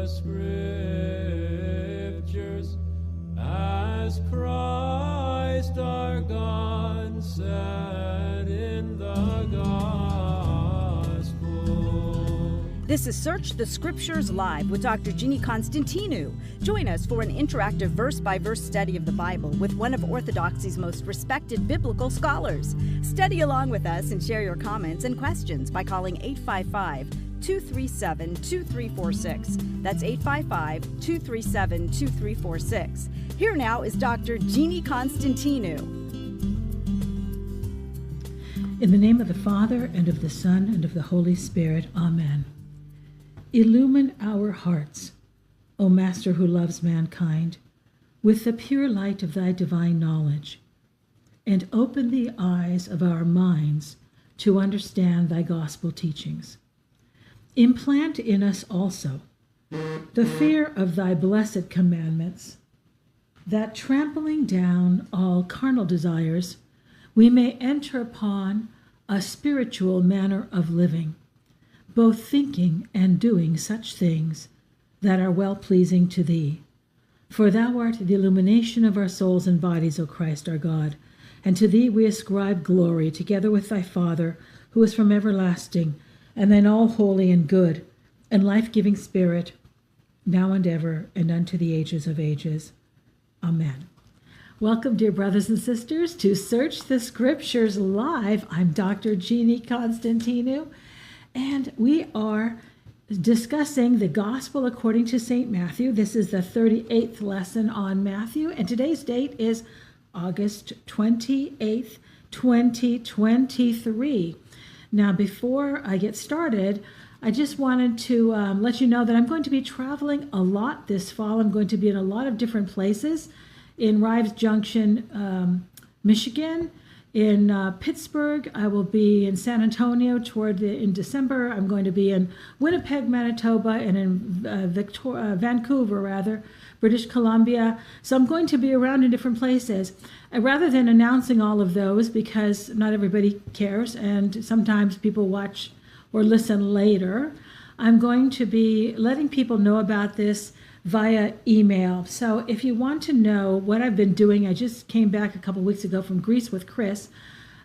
the Scriptures, as Christ our God said in the Gospel. This is Search the Scriptures Live with Dr. Jeannie Constantinou. Join us for an interactive verse-by-verse study of the Bible with one of Orthodoxy's most respected biblical scholars. Study along with us and share your comments and questions by calling 855-237-2346. That's 855-237-2346. Here now is Dr. Jeannie Constantinou. In the name of the Father, and of the Son, and of the Holy Spirit. Amen. Illumine our hearts, O Master who loves mankind, with the pure light of thy divine knowledge, and open the eyes of our minds to understand thy gospel teachings. Implant in us also the fear of thy blessed commandments, that trampling down all carnal desires, we may enter upon a spiritual manner of living, both thinking and doing such things that are well-pleasing to thee. For thou art the illumination of our souls and bodies, O Christ our God, and to thee we ascribe glory, together with thy Father, who is from everlasting, and thine all-holy and good, and life-giving Spirit, now and ever, and unto the ages of ages. Amen. Welcome, dear brothers and sisters, to Search the Scriptures Live. I'm Dr. Jeannie Constantinou, and we are discussing the Gospel according to St. Matthew. This is the 38th lesson on Matthew, and today's date is August 28th, 2023. Now, before I get started, I just wanted to let you know that I'm going to be traveling a lot this fall. I'm going to be in a lot of different places. In Rives Junction, Michigan, in Pittsburgh. I will be in San Antonio in December. I'm going to be in Winnipeg, Manitoba, and in Vancouver, British Columbia. So I'm going to be around in different places. Rather than announcing all of those, because not everybody cares, and sometimes people watch or listen later, I'm going to be letting people know about this via email. So if you want to know what I've been doing, I just came back a couple weeks ago from Greece with Chris,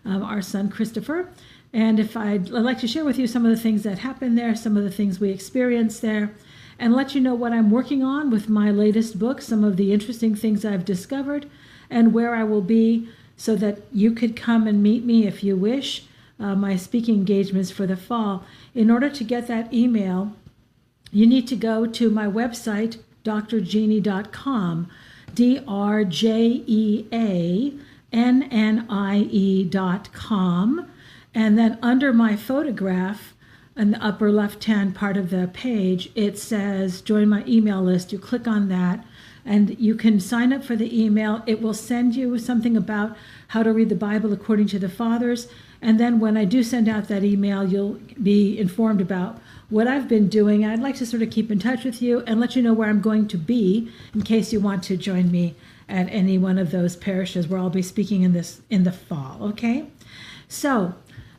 our son Christopher, and I'd like to share with you some of the things that happened there, some of the things we experienced there, and let you know what I'm working on with my latest book, some of the interesting things I've discovered, and where I will be, so that you could come and meet me if you wish, my speaking engagements for the fall. In order to get that email, you need to go to my website, drjeannie.com, drjeannie.com, and then under my photograph, in the upper left-hand part of the page, it says join my email list. You click on that, and you can sign up for the email. It will send you something about how to read the Bible according to the Fathers, and then when I do send out that email, you'll be informed about what I've been doing. I'd like to sort of keep in touch with you and let you know where I'm going to be in case you want to join me at any one of those parishes where I'll be speaking in the fall, okay? So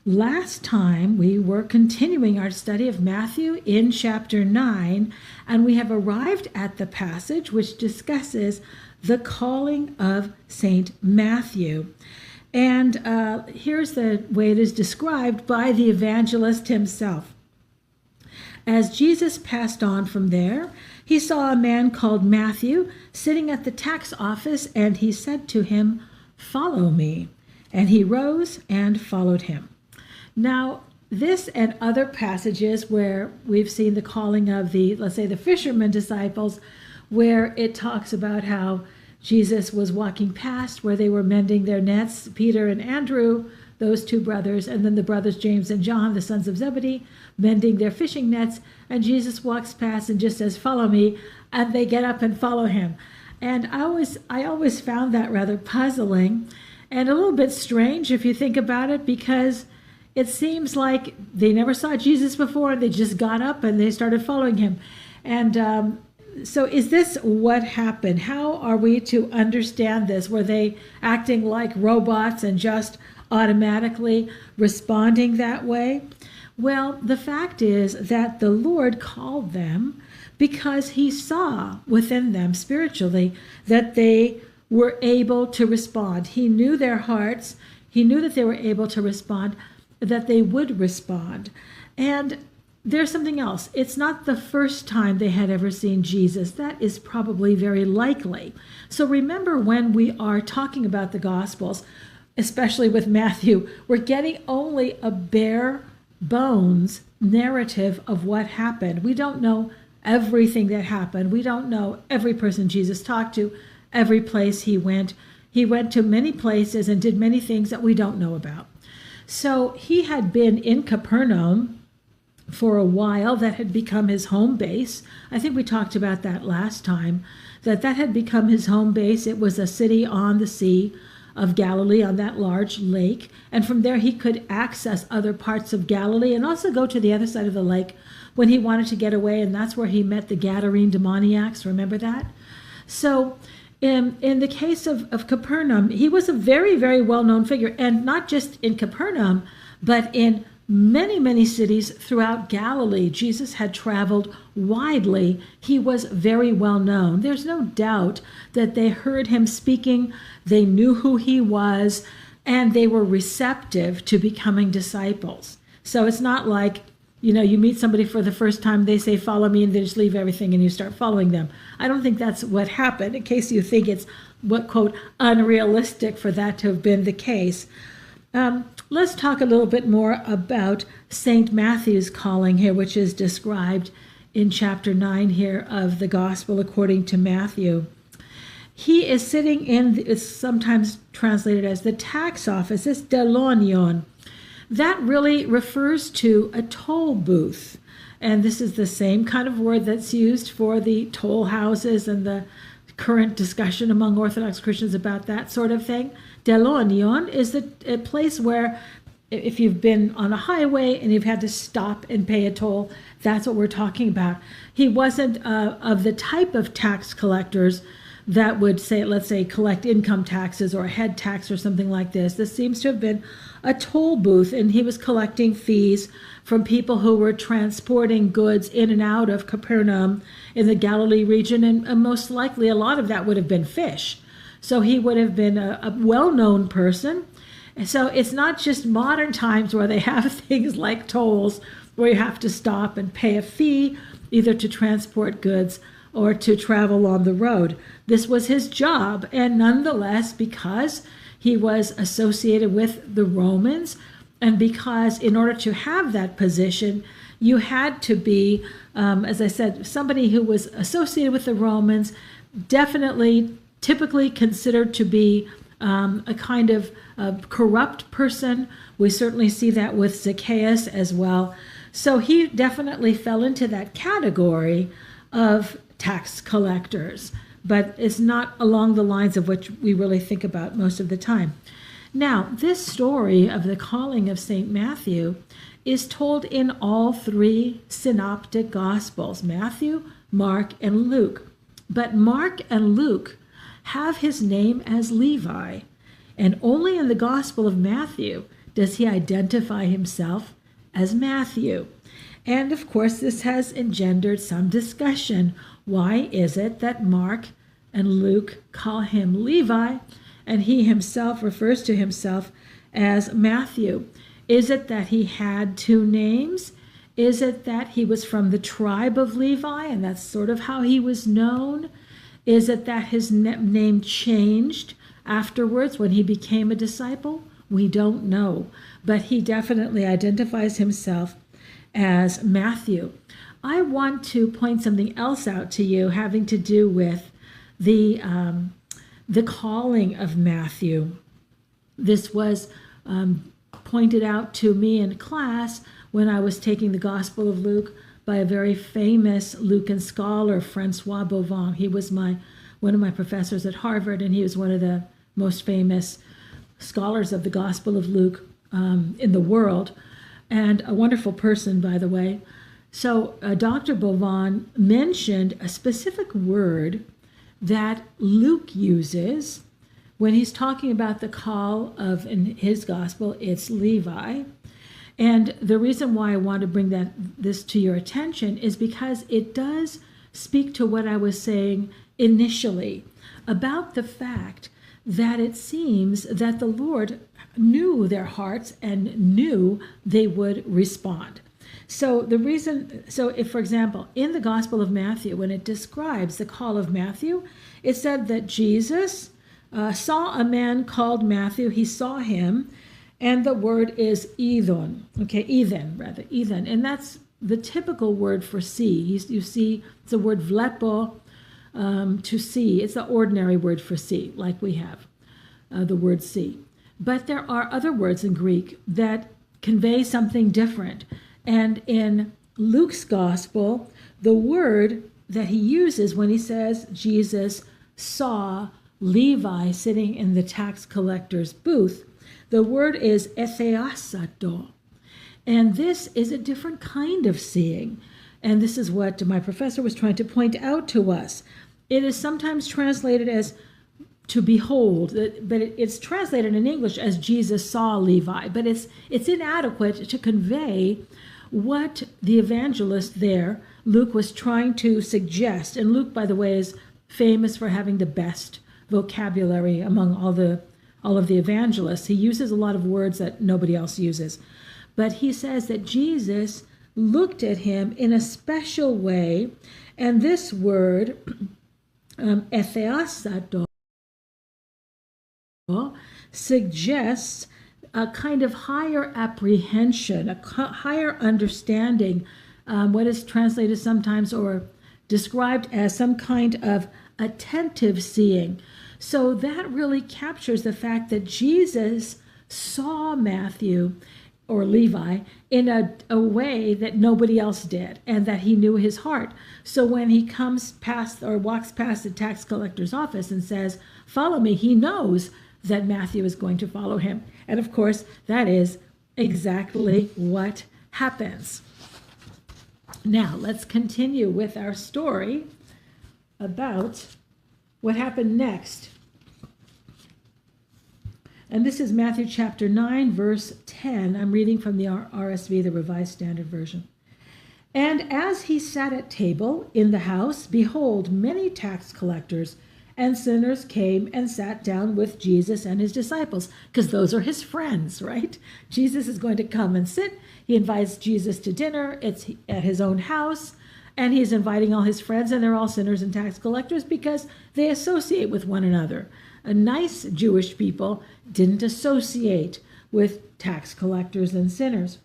last time we were continuing our study of Matthew in chapter 9, and we have arrived at the passage which discusses the calling of St. Matthew. And here's the way it is described by the evangelist himself. As Jesus passed on from there, he saw a man called Matthew sitting at the tax office, and he said to him, "Follow me." And he rose and followed him. Now, this and other passages where we've seen the calling of let's say the fishermen disciples, where it talks about how Jesus was walking past where they were mending their nets, Peter and Andrew, those two brothers, and then the brothers James and John, the sons of Zebedee, mending their fishing nets, and Jesus walks past and just says, "Follow me," and they get up and follow him. And I always found that rather puzzling and a little bit strange if you think about it, because it seems like they never saw Jesus before, and they just got up and they started following him. And so is this what happened? How are we to understand this? Were they acting like robots and just automatically responding that way? Well, the fact is that the Lord called them because he saw within them spiritually that they were able to respond. He knew their hearts. He knew that they were able to respond, that they would respond. And there's something else. It's not the first time they had ever seen Jesus. That is probably very likely. So remember, when we are talking about the Gospels, especially with Matthew, we're getting only a bare bones narrative of what happened. We don't know everything that happened. We don't know every person Jesus talked to, every place he went. He went to many places and did many things that we don't know about. So he had been in Capernaum for a while. That had become his home base. I think we talked about that last time, that had become his home base. It was a city on the Sea of Galilee, on that large lake. And from there he could access other parts of Galilee and also go to the other side of the lake when he wanted to get away. And that's where he met the Gadarene demoniacs. Remember that? So in the case of Capernaum, he was a very, very well-known figure. And not just in Capernaum, but in many, many cities throughout Galilee. Jesus had traveled widely. He was very well known. There's no doubt that they heard him speaking, they knew who he was, and they were receptive to becoming disciples. So it's not like, you meet somebody for the first time, they say, follow me, and they just leave everything and you start following them. I don't think that's what happened, in case you think it's, quote, unrealistic for that to have been the case. Let's talk a little bit more about St. Matthew's calling here, which is described in chapter 9 here of the Gospel according to Matthew. He is sitting in, it's sometimes translated as the tax office, it's delonion. That really refers to a toll booth. And this is the same kind of word that's used for the toll houses and the current discussion among Orthodox Christians about that sort of thing. Delonion is a place where, if you've been on a highway and you've had to stop and pay a toll, that's what we're talking about. He wasn't of the type of tax collectors that would say, let's say, collect income taxes or a head tax or something like this. This seems to have been a toll booth, and he was collecting fees from people who were transporting goods in and out of Capernaum in the Galilee region, and most likely a lot of that would have been fish. So he would have been a well-known person. And so it's not just modern times where they have things like tolls where you have to stop and pay a fee either to transport goods or to travel on the road. This was his job, and nonetheless, because he was associated with the Romans, and because in order to have that position, you had to be, as I said, somebody who was associated with the Romans, definitely, typically considered to be a kind of corrupt person. We certainly see that with Zacchaeus as well. So he definitely fell into that category of tax collectors, but it's not along the lines of which we really think about most of the time. Now, this story of the calling of St. Matthew is told in all three synoptic Gospels, Matthew, Mark, and Luke. But Mark and Luke have his name as Levi, and only in the Gospel of Matthew does he identify himself as Matthew. And of course, this has engendered some discussion. Why is it that Mark and Luke call him Levi, and he himself refers to himself as Matthew? Is it that he had two names? Is it that he was from the tribe of Levi, and that's sort of how he was known? Is it that his name changed afterwards when he became a disciple? We don't know, but he definitely identifies himself as Matthew. I want to point something else out to you having to do with the calling of Matthew. This was pointed out to me in class when I was taking the Gospel of Luke by a very famous Lucan scholar, Francois Bovin. He was one of my professors at Harvard, and he was one of the most famous scholars of the Gospel of Luke in the world, and a wonderful person, by the way. So Dr. Bovin mentioned a specific word that Luke uses when he's talking about the call of, in his gospel, it's Levi. And the reason why I want to bring this to your attention is because it does speak to what I was saying initially about the fact that it seems that the Lord knew their hearts and knew they would respond. So if, for example, in the Gospel of Matthew, when it describes the call of Matthew, it said that Jesus saw a man called Matthew. He saw him, and the word is Ethan. Okay, Ethan. And that's the typical word for see. You see, it's the word vlepo, to see. It's the ordinary word for see, like we have the word see. But there are other words in Greek that convey something different. And in Luke's gospel, the word that he uses when he says Jesus saw Levi sitting in the tax collector's booth, the word is etheasato. And this is a different kind of seeing. And this is what my professor was trying to point out to us. It is sometimes translated as to behold, but it's translated in English as Jesus saw Levi. But it's inadequate to convey what the evangelist there, Luke, was trying to suggest. And Luke, by the way, is famous for having the best vocabulary among all of the evangelists. He uses a lot of words that nobody else uses. But he says that Jesus looked at him in a special way, and this word, etheasato, suggests a kind of higher apprehension, a higher understanding, what is translated sometimes or described as some kind of attentive seeing. So that really captures the fact that Jesus saw Matthew or Levi in a way that nobody else did, and that he knew his heart. So when he comes past or walks past the tax collector's office and says, "Follow me," he knows that Matthew is going to follow him. And of course, that is exactly what happens. Now, let's continue with our story about what happened next. And this is Matthew chapter 9, verse 10. I'm reading from the RSV, the Revised Standard Version. "And as he sat at table in the house, behold, many tax collectors and sinners came and sat down with Jesus and his disciples," because those are his friends, right? Jesus is going to come and sit. He invites Jesus to dinner. It's at his own house, and he's inviting all his friends, and they're all sinners and tax collectors because they associate with one another. A nice Jewish people didn't associate with tax collectors and sinners.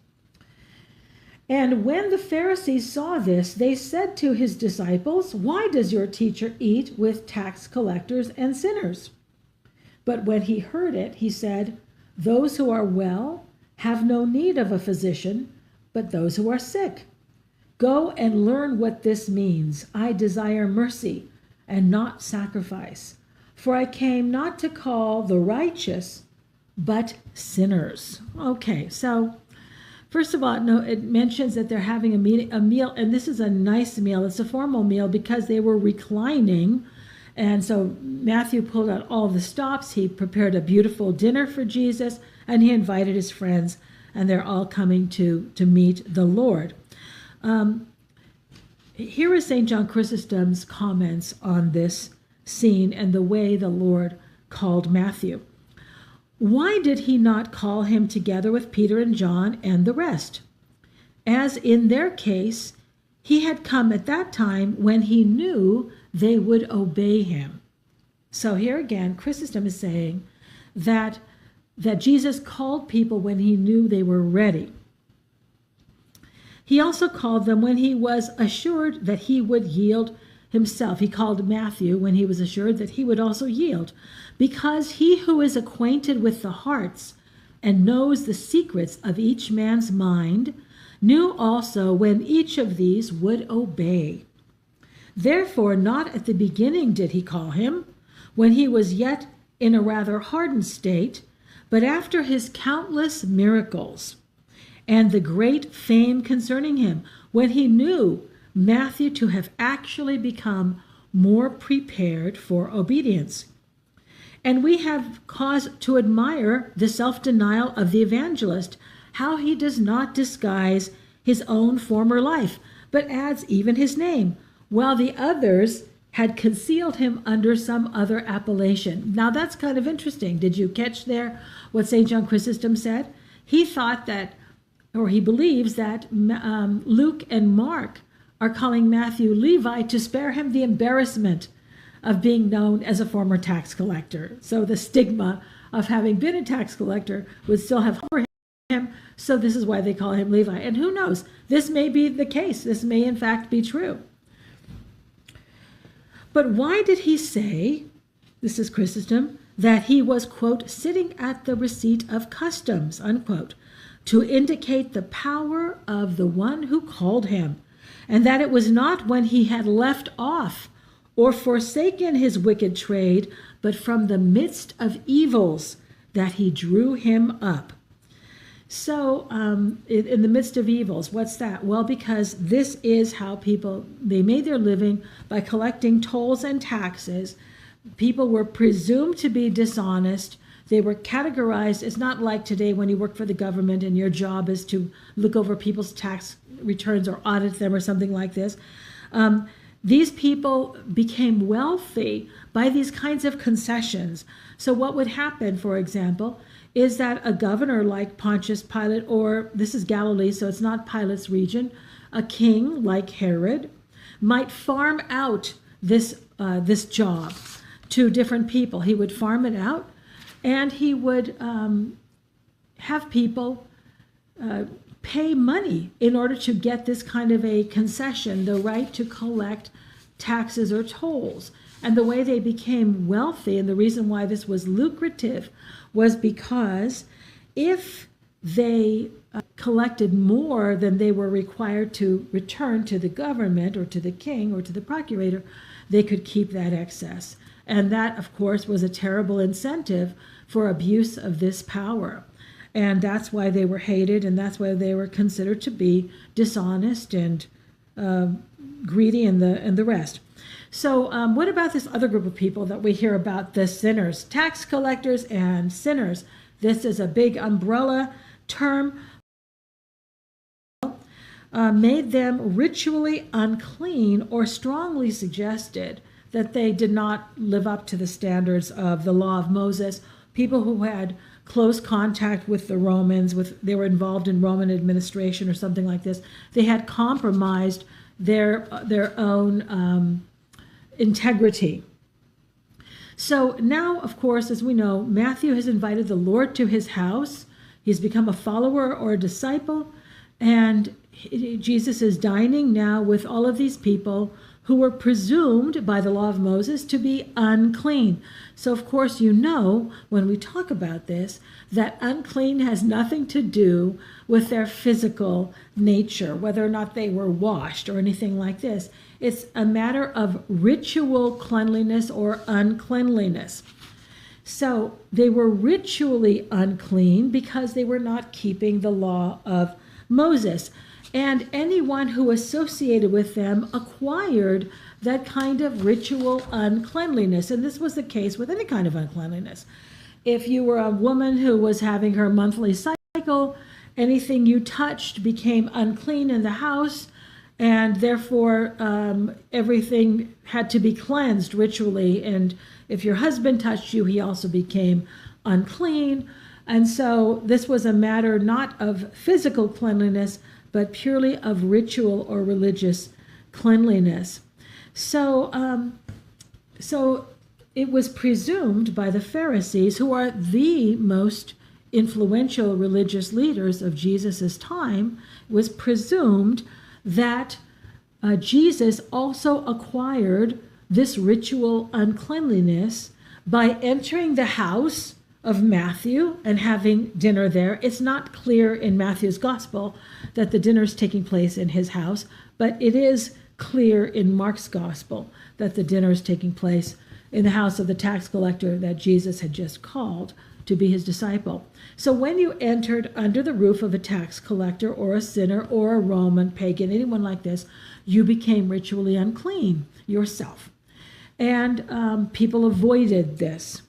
"And when the Pharisees saw this, they said to his disciples, 'Why does your teacher eat with tax collectors and sinners?' But when he heard it, he said, 'Those who are well have no need of a physician, but those who are sick. Go and learn what this means. I desire mercy and not sacrifice. For I came not to call the righteous, but sinners.'" Okay, so first of all, no, it mentions that they're having a meal, and this is a nice meal. It's a formal meal because they were reclining. And so Matthew pulled out all the stops. He prepared a beautiful dinner for Jesus, and he invited his friends, and they're all coming to meet the Lord. Here is St. John Chrysostom's comments on this scene and the way the Lord called Matthew. "Why did he not call him together with Peter and John and the rest? As in their case, he had come at that time when he knew they would obey him." So here again, Chrysostom is saying that Jesus called people when he knew they were ready. He also called them when he was assured that he would yield himself. He called Matthew when he was assured that he would also yield, because he who is acquainted with the hearts and knows the secrets of each man's mind knew also when each of these would obey. Therefore, not at the beginning did he call him, when he was yet in a rather hardened state, but after his countless miracles and the great fame concerning him, when he knew Matthew to have actually become more prepared for obedience. And we have cause to admire the self-denial of the evangelist, how he does not disguise his own former life, but adds even his name, while the others had concealed him under some other appellation. Now that's kind of interesting. Did you catch there what St. John Chrysostom said? He thought that, or he believes that Luke and Mark are calling Matthew Levi to spare him the embarrassment of being known as a former tax collector. So the stigma of having been a tax collector would still have over him. So this is why they call him Levi. And who knows? This may be the case. This may in fact be true. But why did he say, this is Chrysostom, that he was, quote, sitting at the receipt of customs, unquote, to indicate the power of the one who called him, and that it was not when he had left off or forsaken his wicked trade, but from the midst of evils that he drew him up. So in the midst of evils, what's that? Well, because this is how they made their living by collecting tolls and taxes. People were presumed to be dishonest. They were categorized. It's not like today when you work for the government and your job is to look over people's tax returns or audit them or something like this. These people became wealthy by these kinds of concessions. So what would happen, for example, is that a governor like Pontius Pilate, or this is Galilee, so it's not Pilate's region, a king like Herod, might farm out this job to different people. He would farm it out, and he would have people pay money in order to get this kind of a concession, the right to collect taxes or tolls. And the way they became wealthy, and the reason why this was lucrative, was because if they collected more than they were required to return to the government or to the king or to the procurator, they could keep that excess. And that, of course, was a terrible incentive for abuse of this power. And that's why they were hated, and that's why they were considered to be dishonest and greedy and the rest. So what about this other group of people that we hear about, the sinners, tax collectors and sinners? This is a big umbrella term. Made them ritually unclean, or strongly suggested that they did not live up to the standards of the law of Moses. People who had close contact with the Romans, they were involved in Roman administration or something like this. They had compromised their own integrity. So now, of course, as we know, Matthew has invited the Lord to his house. He's become a follower or a disciple, and Jesus is dining now with all of these people who were presumed by the law of Moses to be unclean. So, of course, you know, when we talk about this, that unclean has nothing to do with their physical nature, whether or not they were washed or anything like this. It's a matter of ritual cleanliness or uncleanliness. So they were ritually unclean because they were not keeping the law of Moses. And anyone who associated with them acquired that kind of ritual uncleanliness. And this was the case with any kind of uncleanliness. If you were a woman who was having her monthly cycle, anything you touched became unclean in the house, and therefore everything had to be cleansed ritually. And if your husband touched you, he also became unclean. And so this was a matter not of physical cleanliness, but purely of ritual or religious cleanliness. So it was presumed by the Pharisees, who are the most influential religious leaders of Jesus' time, it was presumed that Jesus also acquired this ritual uncleanliness by entering the house of Matthew and having dinner there. It's not clear in Matthew's gospel that the dinner is taking place in his house, but it is clear in Mark's gospel that the dinner is taking place in the house of the tax collector that Jesus had just called to be his disciple. So when you entered under the roof of a tax collector or a sinner or a Roman pagan, anyone like this, you became ritually unclean yourself. And people avoided this.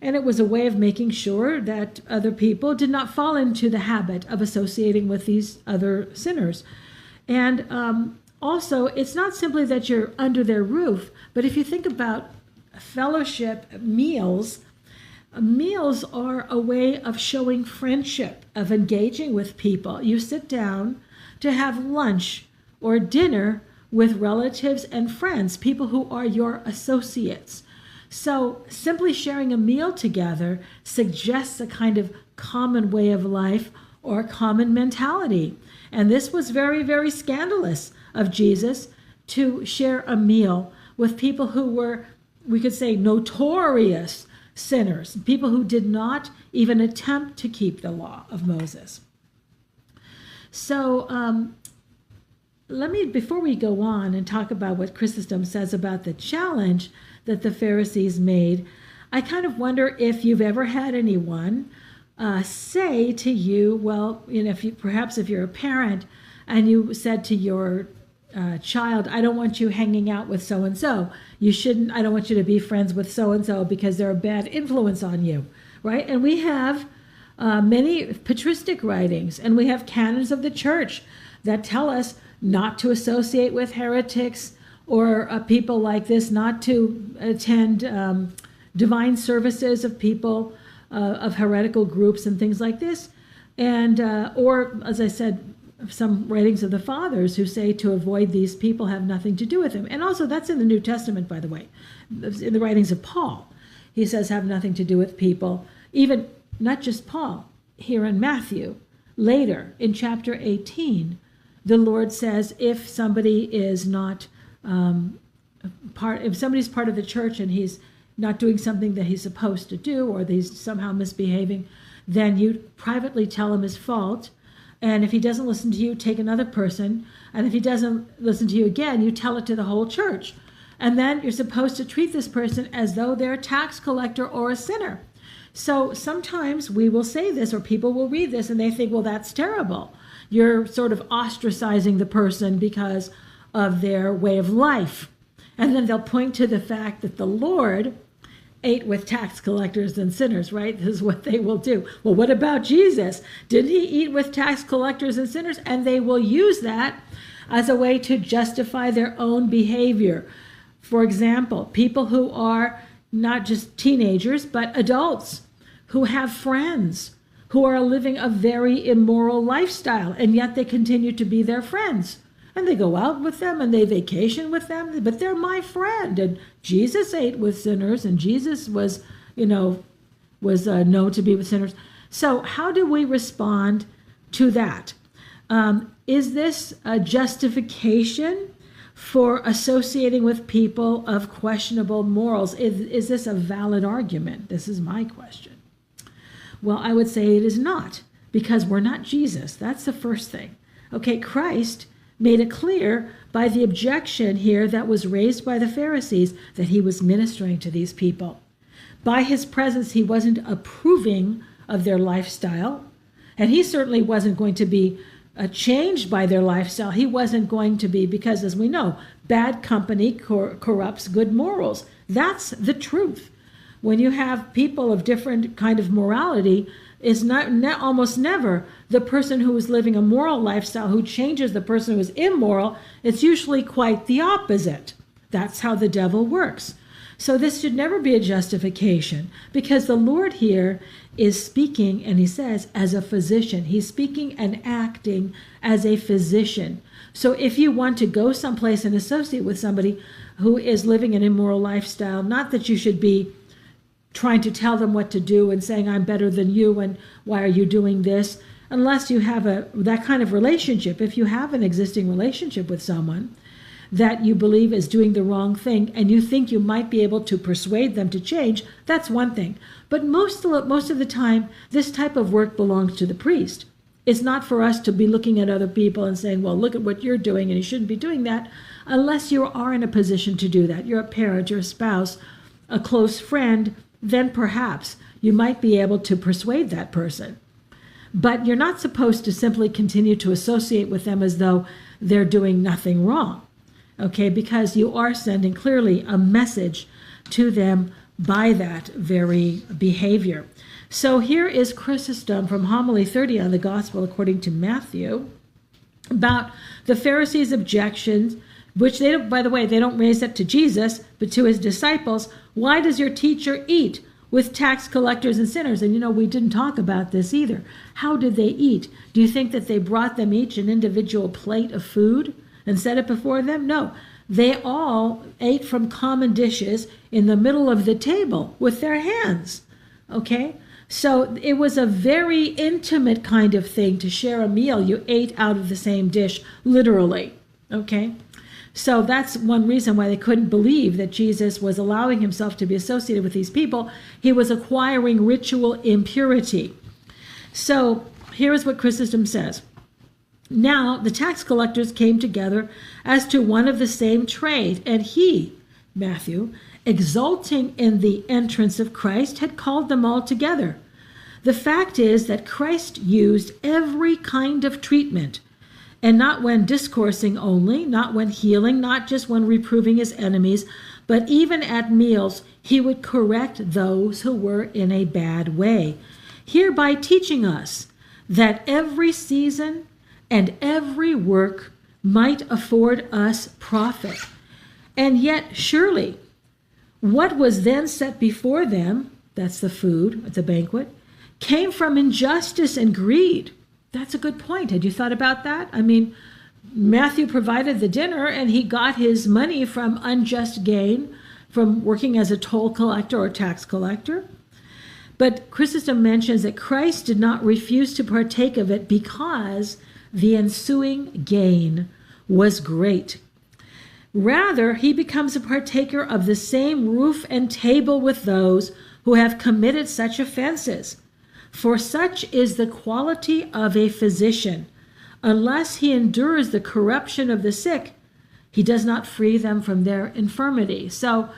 And it was a way of making sure that other people did not fall into the habit of associating with these other sinners. And also, it's not simply that you're under their roof, but if you think about fellowship meals, meals are a way of showing friendship, of engaging with people. You sit down to have lunch or dinner with relatives and friends, people who are your associates. So simply sharing a meal together suggests a kind of common way of life or common mentality. And this was very, very scandalous of Jesus, to share a meal with people who were, we could say, notorious sinners, people who did not even attempt to keep the law of Moses. So before we go on and talk about what Chrysostom says about the challenge that the Pharisees made, I kind of wonder if you've ever had anyone say to you, well, if you're a parent and you said to your child, I don't want you hanging out with so-and-so. I don't want you to be friends with so-and-so because they're a bad influence on you, right? And we have many patristic writings, and we have canons of the church that tell us not to associate with heretics or people like this, not to attend divine services of people of heretical groups and things like this. And, or, as I said, some writings of the fathers who say to avoid these people, have nothing to do with them. And also that's in the New Testament, by the way, in the writings of Paul. He says have nothing to do with people, even not just Paul, here in Matthew. Later in chapter 18, the Lord says if somebody is not if somebody's part of the church and he's not doing something that he's supposed to do, or he's somehow misbehaving, then you privately tell him his fault. And if he doesn't listen to you, take another person. And if he doesn't listen to you again, you tell it to the whole church. And then you're supposed to treat this person as though they're a tax collector or a sinner. So sometimes we will say this, or people will read this and they think, well, that's terrible. You're sort of ostracizing the person because of their way of life. And then they'll point to the fact that the Lord ate with tax collectors and sinners, right? This is what they will do. Well, what about Jesus? Didn't he eat with tax collectors and sinners? And they will use that as a way to justify their own behavior. For example, people who are not just teenagers, but adults who have friends who are living a very immoral lifestyle, and yet they continue to be their friends. And they go out with them and they vacation with them, but they're my friend. And Jesus ate with sinners, and Jesus was known to be with sinners. So how do we respond to that? Is this a justification for associating with people of questionable morals? Is this a valid argument? This is my question. Well, I would say it is not, because we're not Jesus. That's the first thing. Okay, Christ made it clear by the objection here that was raised by the Pharisees that he was ministering to these people. By his presence, he wasn't approving of their lifestyle, and he certainly wasn't going to be changed by their lifestyle. He wasn't going to be, because as we know, bad company corrupts good morals. That's the truth. When you have people of different kind of morality, it's not almost never the person who is living a moral lifestyle who changes the person who is immoral. It's usually quite the opposite. That's how the devil works. So this should never be a justification, because the Lord here is speaking, and he says, as a physician. He's speaking and acting as a physician. So if you want to go someplace and associate with somebody who is living an immoral lifestyle, not that you should be trying to tell them what to do and saying, I'm better than you, and why are you doing this? Unless you have that kind of relationship. If you have an existing relationship with someone that you believe is doing the wrong thing, and you think you might be able to persuade them to change, that's one thing. But most of the time, this type of work belongs to the priest. It's not for us to be looking at other people and saying, well, look at what you're doing, and you shouldn't be doing that, unless you are in a position to do that. You're a parent, you're a spouse, a close friend, then perhaps you might be able to persuade that person. But you're not supposed to simply continue to associate with them as though they're doing nothing wrong, okay? Because you are sending clearly a message to them by that very behavior. So here is Chrysostom from Homily 30 on the Gospel according to Matthew about the Pharisees' objections, which they don't, by the way, they don't raise that to Jesus, but to his disciples. Why does your teacher eat with tax collectors and sinners? And we didn't talk about this either. How did they eat? Do you think that they brought them each an individual plate of food and set it before them? No. They all ate from common dishes in the middle of the table with their hands. Okay? So it was a very intimate kind of thing to share a meal. You ate out of the same dish, literally. Okay? So that's one reason why they couldn't believe that Jesus was allowing himself to be associated with these people. He was acquiring ritual impurity. So here is what Chrysostom says. Now the tax collectors came together as to one of the same trade, and he, Matthew, exulting in the entrance of Christ, had called them all together. The fact is that Christ used every kind of treatment, and not when discoursing only, not when healing, not just when reproving his enemies, but even at meals he would correct those who were in a bad way, hereby teaching us that every season and every work might afford us profit. And yet, surely, what was then set before them, that's the food at the banquet, came from injustice and greed. That's a good point. Had you thought about that? I mean, Matthew provided the dinner, and he got his money from unjust gain, from working as a toll collector or tax collector. But Chrysostom mentions that Christ did not refuse to partake of it because the ensuing gain was great. Rather, he becomes a partaker of the same roof and table with those who have committed such offenses. For such is the quality of a physician. Unless he endures the corruption of the sick, he does not free them from their infirmity. So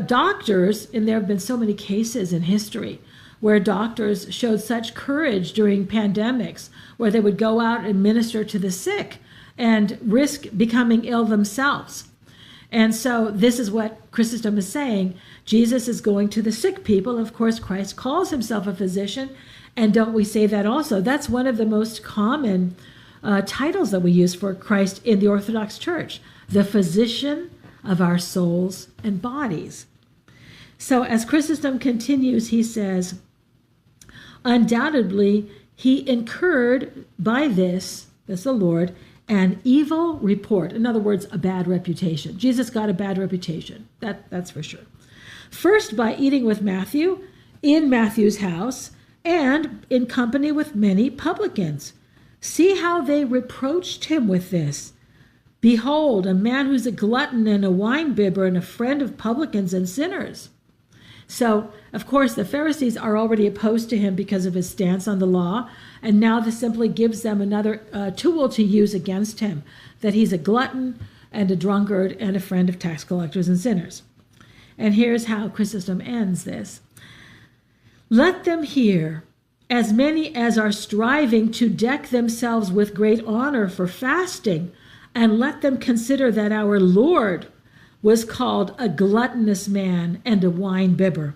doctors, and there have been so many cases in history where doctors showed such courage during pandemics, where they would go out and minister to the sick and risk becoming ill themselves. And so this is what Chrysostom is saying. Jesus is going to the sick people. Of course, Christ calls himself a physician. And don't we say that also? That's one of the most common titles that we use for Christ in the Orthodox Church, the physician of our souls and bodies. So as Chrysostom continues, he says, undoubtedly, he incurred by this, that's the Lord, an evil report. In other words, a bad reputation. Jesus got a bad reputation. That's for sure. First, by eating with Matthew in Matthew's house and in company with many publicans. See how they reproached him with this. Behold, a man who's a glutton and a wine-bibber and a friend of publicans and sinners. So, of course, the Pharisees are already opposed to him because of his stance on the law, and now this simply gives them another tool to use against him, that he's a glutton and a drunkard and a friend of tax collectors and sinners. And here's how Chrysostom ends this. Let them hear, as many as are striving to deck themselves with great honor for fasting, and let them consider that our Lord was called a gluttonous man and a wine-bibber,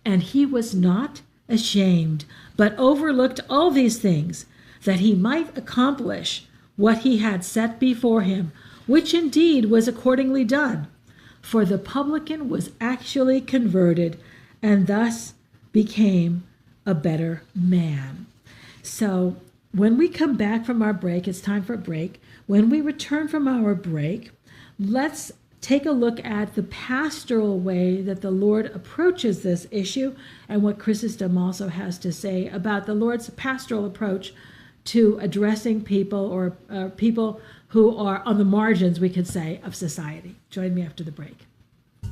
and he was not ashamed, but overlooked all these things, that he might accomplish what he had set before him, which indeed was accordingly done. For the publican was actually converted, and thus became a better man. So when we come back from our break, it's time for a break. When we return from our break, let's take a look at the pastoral way that the Lord approaches this issue and what Chrysostom also has to say about the Lord's pastoral approach to addressing people or people who are on the margins, we could say, of society. Join me after the break.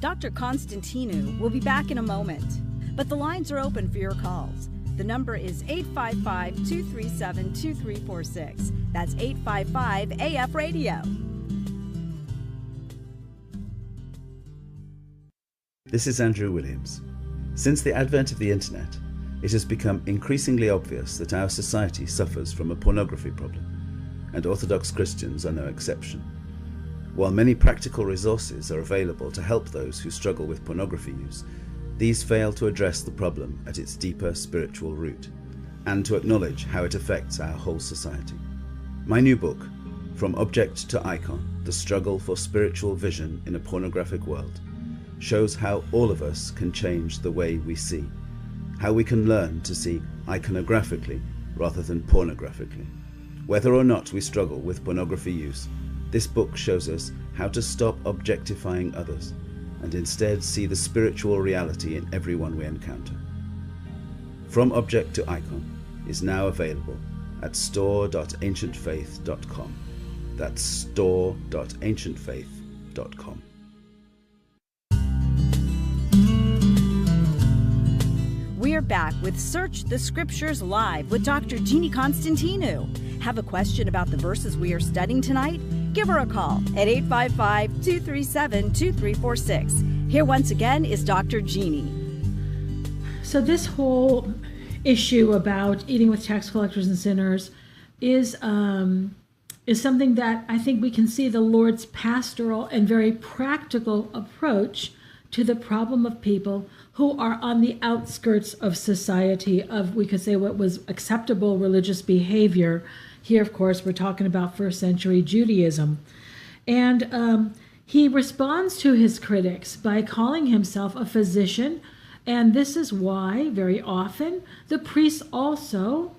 Dr. Constantinou will be back in a moment, but the lines are open for your calls. The number is 855-237-2346. That's 855-AF-RADIO. This is Andrew Williams. Since the advent of the internet, it has become increasingly obvious that our society suffers from a pornography problem, and Orthodox Christians are no exception. While many practical resources are available to help those who struggle with pornography use, these fail to address the problem at its deeper spiritual root, and to acknowledge how it affects our whole society. My new book, From Object to Icon, The Struggle for Spiritual Vision in a Pornographic World, shows how all of us can change the way we see, how we can learn to see iconographically rather than pornographically. Whether or not we struggle with pornography use, this book shows us how to stop objectifying others and instead see the spiritual reality in everyone we encounter. From Object to Icon is now available at store.ancientfaith.com. That's store.ancientfaith.com. We're back with Search the Scriptures Live with Dr. Jeannie Constantinou. Have a question about the verses we are studying tonight? Give her a call at 855-237-2346. Here once again is Dr. Jeannie. So this whole issue about eating with tax collectors and sinners is something that I think we can see the Lord's pastoral and very practical approach to the problem of people who are on the outskirts of society, of, we could say, what was acceptable religious behavior. Here, of course, we're talking about first century Judaism. And he responds to his critics by calling himself a physician. And this is why, very often, the priests also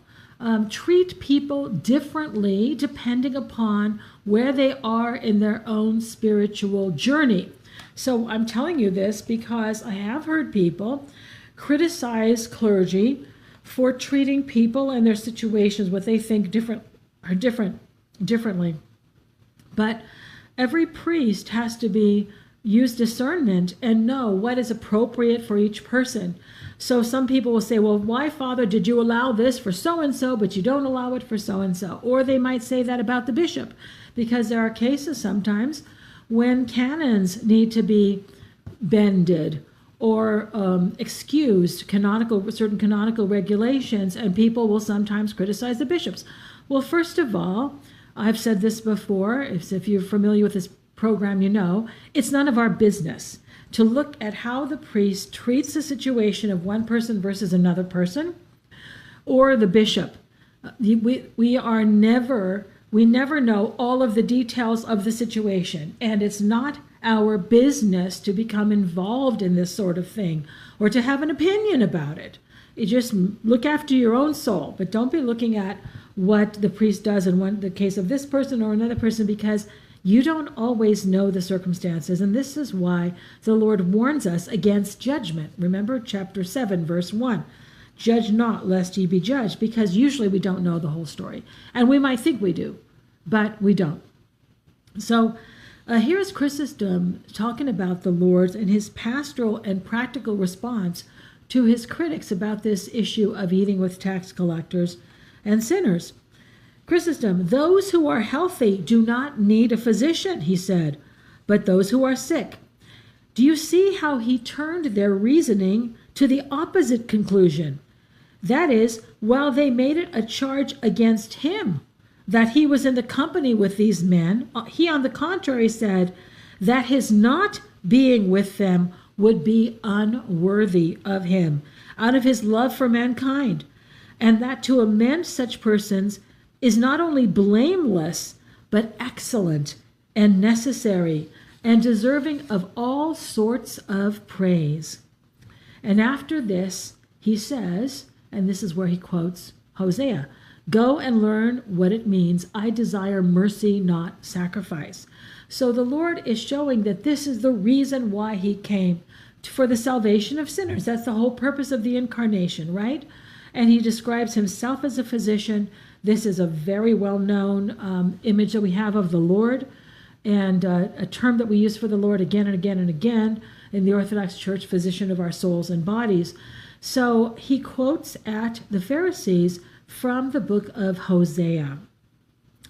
treat people differently depending upon where they are in their own spiritual journey. So I'm telling you this because I have heard people criticize clergy for treating people and their situations, what they think differently. But every priest has to use discernment and know what is appropriate for each person. So some people will say, well, why, Father, did you allow this for so-and-so, but you don't allow it for so-and-so? Or they might say that about the bishop, because there are cases sometimes when canons need to be bended or excused, certain canonical regulations, and people will sometimes criticize the bishops. Well, first of all, I've said this before, if you're familiar with this program, you know, it's none of our business to look at how the priest treats the situation of one person versus another person, or the bishop. We never know all of the details of the situation, and it's not our business to become involved in this sort of thing or to have an opinion about it. You just look after your own soul, but don't be looking at what the priest does in the case of this person or another person, because you don't always know the circumstances. And this is why the Lord warns us against judgment. Remember chapter 7, verse 1. Judge not, lest ye be judged, because usually we don't know the whole story. And we might think we do, but we don't. So here's Chrysostom talking about the Lord and his pastoral and practical response to his critics about this issue of eating with tax collectors and sinners. Chrysostom, those who are healthy do not need a physician, he said, but those who are sick. Do you see how he turned their reasoning to the opposite conclusion? That is, while they made it a charge against him that he was in the company with these men, he on the contrary said that his not being with them would be unworthy of him, out of his love for mankind, and that to amend such persons is not only blameless, but excellent and necessary and deserving of all sorts of praise. And after this, he says, and this is where he quotes Hosea, go and learn what it means. I desire mercy, not sacrifice. So the Lord is showing that this is the reason why he came, for the salvation of sinners. That's the whole purpose of the incarnation, right? And he describes himself as a physician. This is a very well-known image that we have of the Lord, and a term that we use for the Lord again and again and again in the Orthodox Church, physician of our souls and bodies. So he quotes at the Pharisees from the book of Hosea.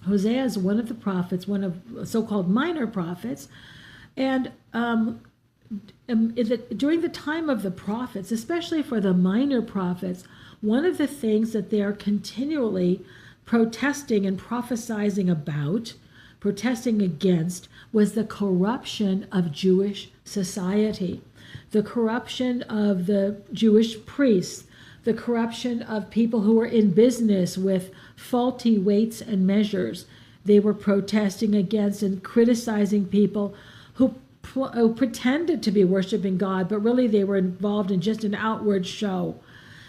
Hosea is one of the prophets, one of so-called minor prophets, and during the time of the prophets, especially for the minor prophets, one of the things that they are continually protesting and prophesying about, protesting against was the corruption of Jewish society, the corruption of the Jewish priests, the corruption of people who were in business with faulty weights and measures. They were protesting against and criticizing people who pretended to be worshiping God, but really they were involved in just an outward show.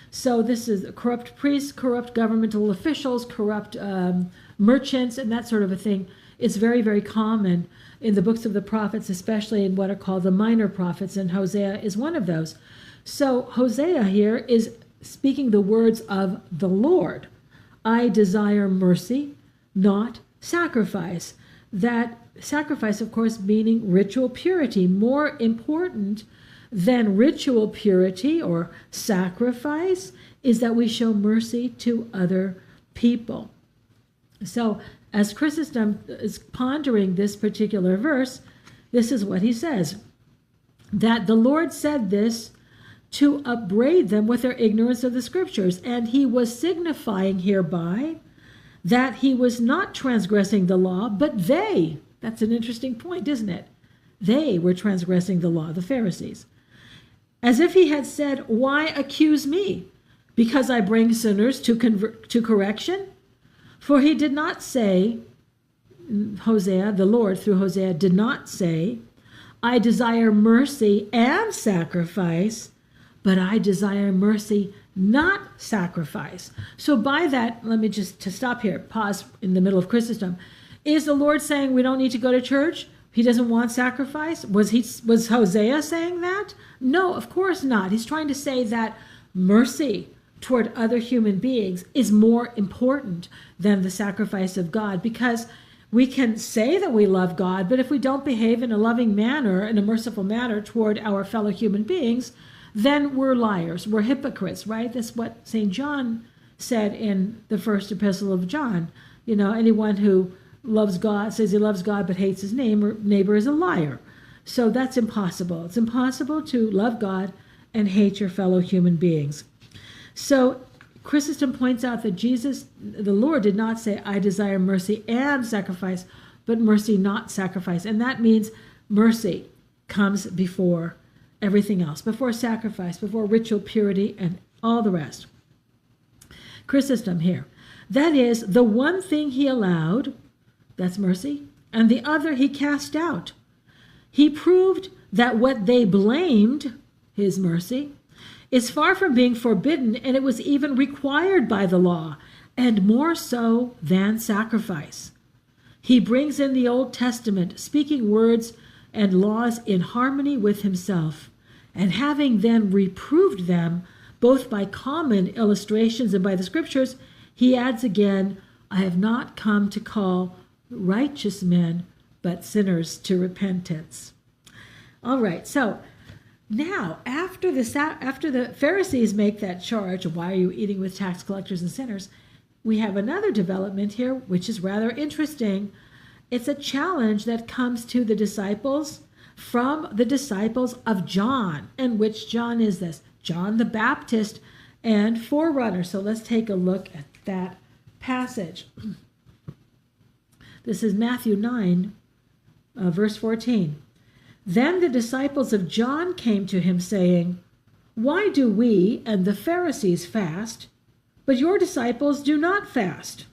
So this is corrupt priests, corrupt governmental officials, corrupt merchants, and that sort of a thing. It's very, very common in the books of the prophets, especially in what are called the minor prophets, and Hosea is one of those. So Hosea here is speaking the words of the Lord. I desire mercy, not sacrifice. That sacrifice, of course, meaning ritual purity. More important than ritual purity or sacrifice is that we show mercy to other people. So as Chrysostom is pondering this particular verse, this is what he says, that the Lord said this to upbraid them with their ignorance of the scriptures, and he was signifying hereby that he was not transgressing the law, but they. That's an interesting point, isn't it? They were transgressing the law, the Pharisees. As if he had said, why accuse me? Because I bring sinners to correction? For he did not say, Hosea, the Lord through Hosea, did not say, I desire mercy and sacrifice, but I desire mercy, not sacrifice. So by that, let me just to stop here, pause in the middle of Chrysostom. Is the Lord saying we don't need to go to church? He doesn't want sacrifice? Was Hosea saying that? No, of course not. He's trying to say that mercy toward other human beings is more important than the sacrifice of God, because we can say that we love God, but if we don't behave in a loving manner, in a merciful manner toward our fellow human beings, then we're liars, we're hypocrites, right? That's what St. John said in the first epistle of John. You know, anyone who loves God, says he loves God but hates his neighbor is a liar. So that's impossible. It's impossible to love God and hate your fellow human beings. So Chrysostom points out that Jesus, the Lord, did not say, I desire mercy and sacrifice, but mercy, not sacrifice. And that means mercy comes before everything else, before sacrifice, before ritual purity, and all the rest. Chrysostom here. That is, the one thing he allowed, that's mercy, and the other he cast out. He proved that what they blamed, his mercy, is far from being forbidden, and it was even required by the law, and more so than sacrifice. He brings in the Old Testament, speaking words and laws in harmony with himself, and having then reproved them, both by common illustrations and by the scriptures, he adds again, I have not come to call righteous men, but sinners to repentance. All right, so now, after the Pharisees make that charge, why are you eating with tax collectors and sinners? We have another development here, which is rather interesting. It's a challenge that comes to the disciples from the disciples of John. And which John is this? John the Baptist and forerunner. So let's take a look at that passage. This is Matthew 9, verse 14. Then the disciples of John came to him, saying, Why do we and the Pharisees fast, but your disciples do not fast?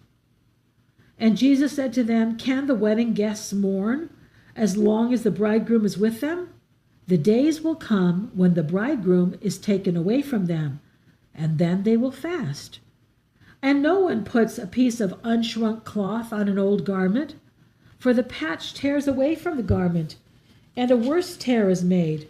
And Jesus said to them, Can the wedding guests mourn as long as the bridegroom is with them? The days will come when the bridegroom is taken away from them, and then they will fast. And no one puts a piece of unshrunk cloth on an old garment, for the patch tears away from the garment, and a worse tear is made.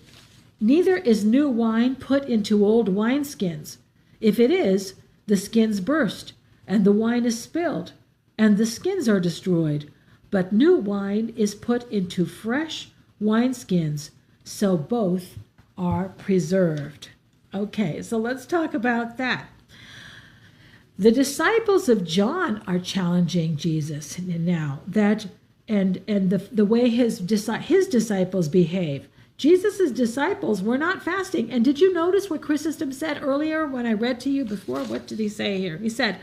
Neither is new wine put into old wineskins. If it is, the skins burst, and the wine is spilled, and the skins are destroyed. But new wine is put into fresh wineskins, so both are preserved. Okay, so let's talk about that. The disciples of John are challenging Jesus now, that and the way his disciples behave. Jesus' disciples were not fasting. And did you notice what Chrysostom said earlier when I read to you before? What did he say here? He said,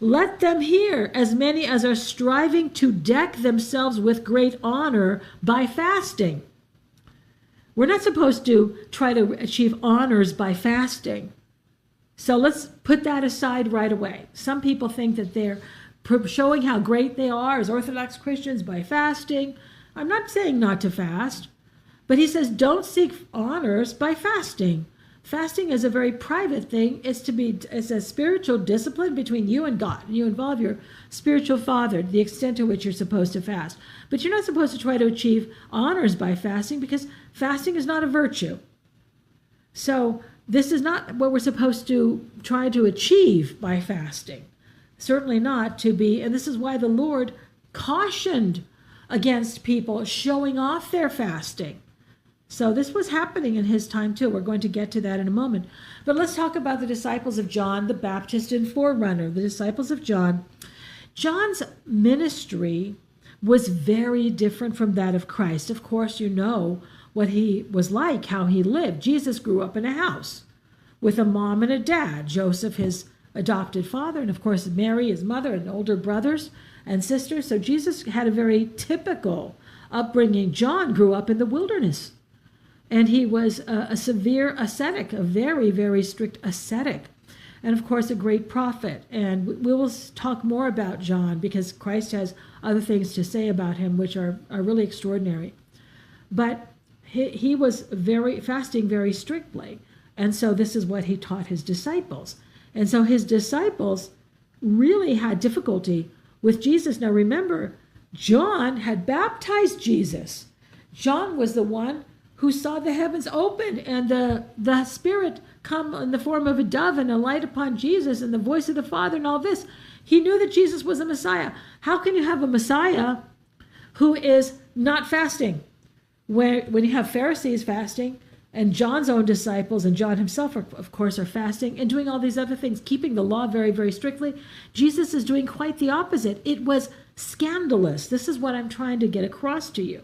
Let them hear, as many as are striving to deck themselves with great honor by fasting. We're not supposed to try to achieve honors by fasting. So let's put that aside right away. Some people think that they're showing how great they are as Orthodox Christians by fasting. I'm not saying not to fast, but he says don't seek honors by fasting. Fasting is a very private thing. It's a spiritual discipline between you and God. You involve your spiritual father, the extent to which you're supposed to fast. But you're not supposed to try to achieve honors by fasting, because fasting is not a virtue. So this is not what we're supposed to try to achieve by fasting. Certainly not to be, and this is why the Lord cautioned against people showing off their fasting. So this was happening in his time too. We're going to get to that in a moment. But let's talk about the disciples of John the Baptist and forerunner, the disciples of John. John's ministry was very different from that of Christ. Of course, you know what he was like, how he lived. Jesus grew up in a house with a mom and a dad, Joseph, his adopted father, and of course Mary, his mother, and older brothers and sisters. So Jesus had a very typical upbringing. John grew up in the wilderness. And he was a severe ascetic, a very, very strict ascetic. And of course, a great prophet. And we will talk more about John because Christ has other things to say about him, which are really extraordinary. But he was fasting very strictly. And so this is what he taught his disciples. And so his disciples really had difficulty with Jesus. Now remember, John had baptized Jesus. John was the one who saw the heavens open and the Spirit come in the form of a dove and alight upon Jesus and the voice of the Father and all this. He knew that Jesus was a Messiah. How can you have a Messiah who is not fasting? When you have Pharisees fasting and John's own disciples and John himself, of course, are fasting and doing all these other things, keeping the law very, very strictly, Jesus is doing quite the opposite. It was scandalous. This is what I'm trying to get across to you.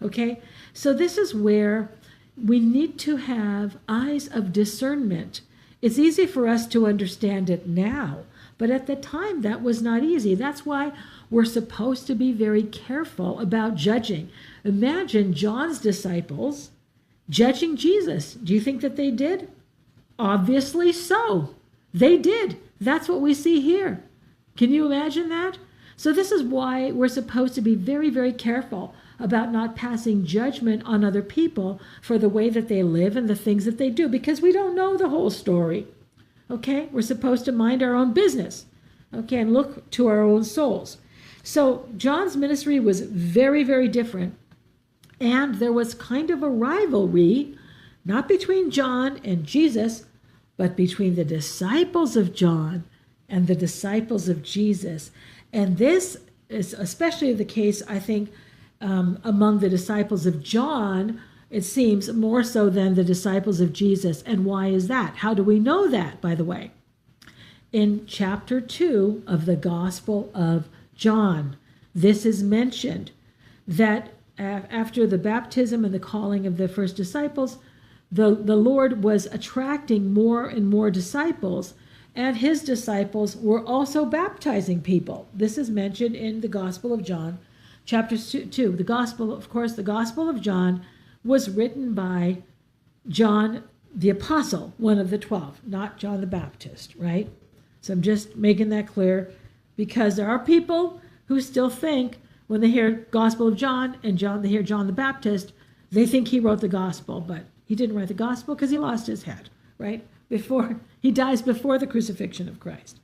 Okay, so this is where we need to have eyes of discernment. It's easy for us to understand it now, but at the time that was not easy. That's why we're supposed to be very careful about judging. Imagine John's disciples judging Jesus. Do you think that they did? Obviously so. They did. That's what we see here. Can you imagine that? So this is why we're supposed to be very, very careful about not passing judgment on other people for the way that they live and the things that they do, because we don't know the whole story. Okay? We're supposed to mind our own business. Okay? And look to our own souls. So John's ministry was very, very different. And there was kind of a rivalry, not between John and Jesus, but between the disciples of John and the disciples of Jesus. And this is especially the case, I think, among the disciples of John, it seems, more so than the disciples of Jesus. And why is that? How do we know that, by the way? In chapter 2 of the Gospel of John, this is mentioned, that after the baptism and the calling of the first disciples, the Lord was attracting more and more disciples, and his disciples were also baptizing people. This is mentioned in the Gospel of John, chapter 2. The Gospel, of course, the Gospel of John was written by John the Apostle, one of the 12, not John the Baptist, right? So I'm just making that clear, because there are people who still think when they hear Gospel of John and they hear John the Baptist, they think he wrote the Gospel, but he didn't write the Gospel because he lost his head, right? He dies before the crucifixion of Christ.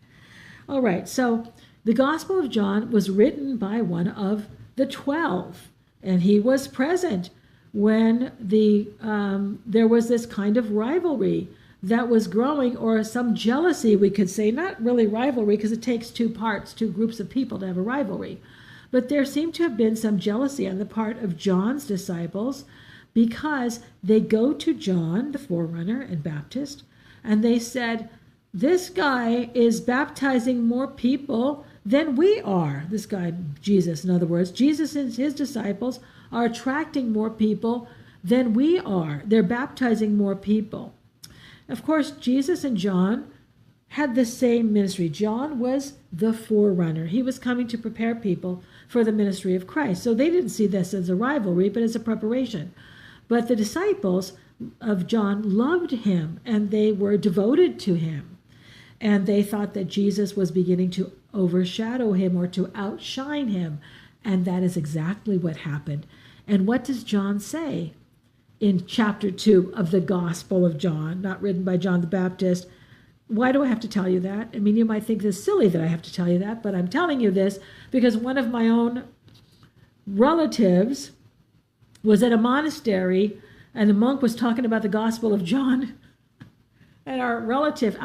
All right, so the Gospel of John was written by one of the 12, and he was present when there was this kind of rivalry that was growing, or some jealousy, we could say. Not really rivalry, because it takes two groups of people to have a rivalry. But there seemed to have been some jealousy on the part of John's disciples, because they go to John, the forerunner and Baptist, and they said, this guy is baptizing more people than we are. This guy, Jesus, in other words, Jesus and his disciples are attracting more people than we are. They're baptizing more people. Of course, Jesus and John had the same ministry. John was the forerunner. He was coming to prepare people for the ministry of Christ. So they didn't see this as a rivalry, but as a preparation. But the disciples of John loved him, and they were devoted to him. And they thought that Jesus was beginning to overshadow him or to outshine him. And that is exactly what happened. And what does John say in chapter 2 of the Gospel of John, not written by John the Baptist? Why do I have to tell you that? I mean, you might think this silly that I have to tell you that, but I'm telling you this because one of my own relatives was at a monastery, and the monk was talking about the Gospel of John. And our relative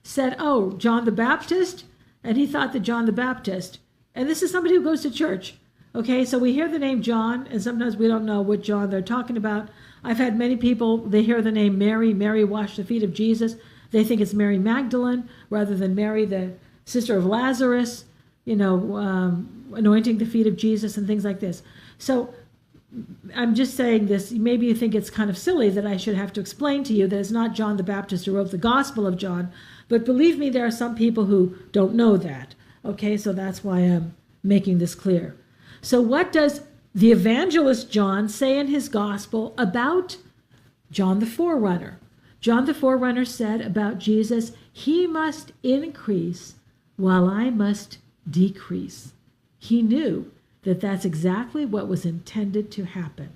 said, "Oh, John the Baptist?" And he thought that John the Baptist. And this is somebody who goes to church. Okay, so we hear the name John, and sometimes we don't know what John they're talking about. I've had many people, they hear the name Mary. Mary washed the feet of Jesus. They think it's Mary Magdalene rather than Mary, the sister of Lazarus, anointing the feet of Jesus and things like this. So I'm just saying this. Maybe you think it's kind of silly that I should have to explain to you that it's not John the Baptist who wrote the Gospel of John. But believe me, there are some people who don't know that. Okay, so that's why I'm making this clear. So what does the evangelist John say in his Gospel about John the forerunner? John the forerunner said about Jesus, "He must increase while I must decrease." He knew that that's exactly what was intended to happen,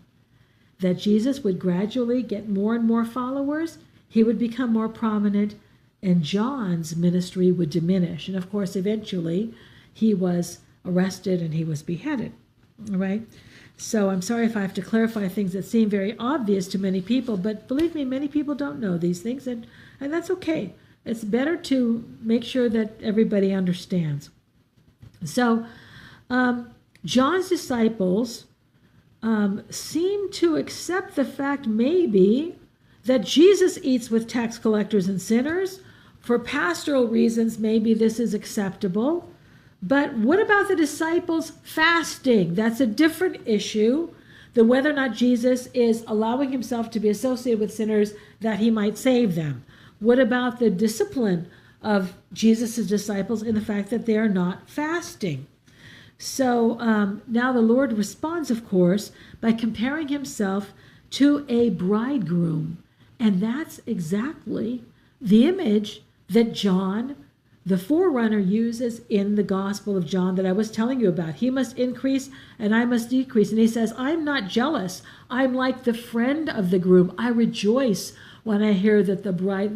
that Jesus would gradually get more and more followers, he would become more prominent, and John's ministry would diminish. And of course, eventually, he was arrested and he was beheaded. All right? So I'm sorry if I have to clarify things that seem very obvious to many people, but believe me, many people don't know these things, and that's okay. It's better to make sure that everybody understands. So John's disciples seem to accept the fact maybe that Jesus eats with tax collectors and sinners. For pastoral reasons, maybe this is acceptable. But what about the disciples fasting? That's a different issue than whether or not Jesus is allowing himself to be associated with sinners that he might save them. What about the discipline of Jesus' disciples in the fact that they are not fasting? So now the Lord responds, of course, by comparing himself to a bridegroom. And that's exactly the image that John, the forerunner, uses in the Gospel of John that I was telling you about. He must increase and I must decrease. And he says, I'm not jealous. I'm like the friend of the groom. I rejoice when I hear that the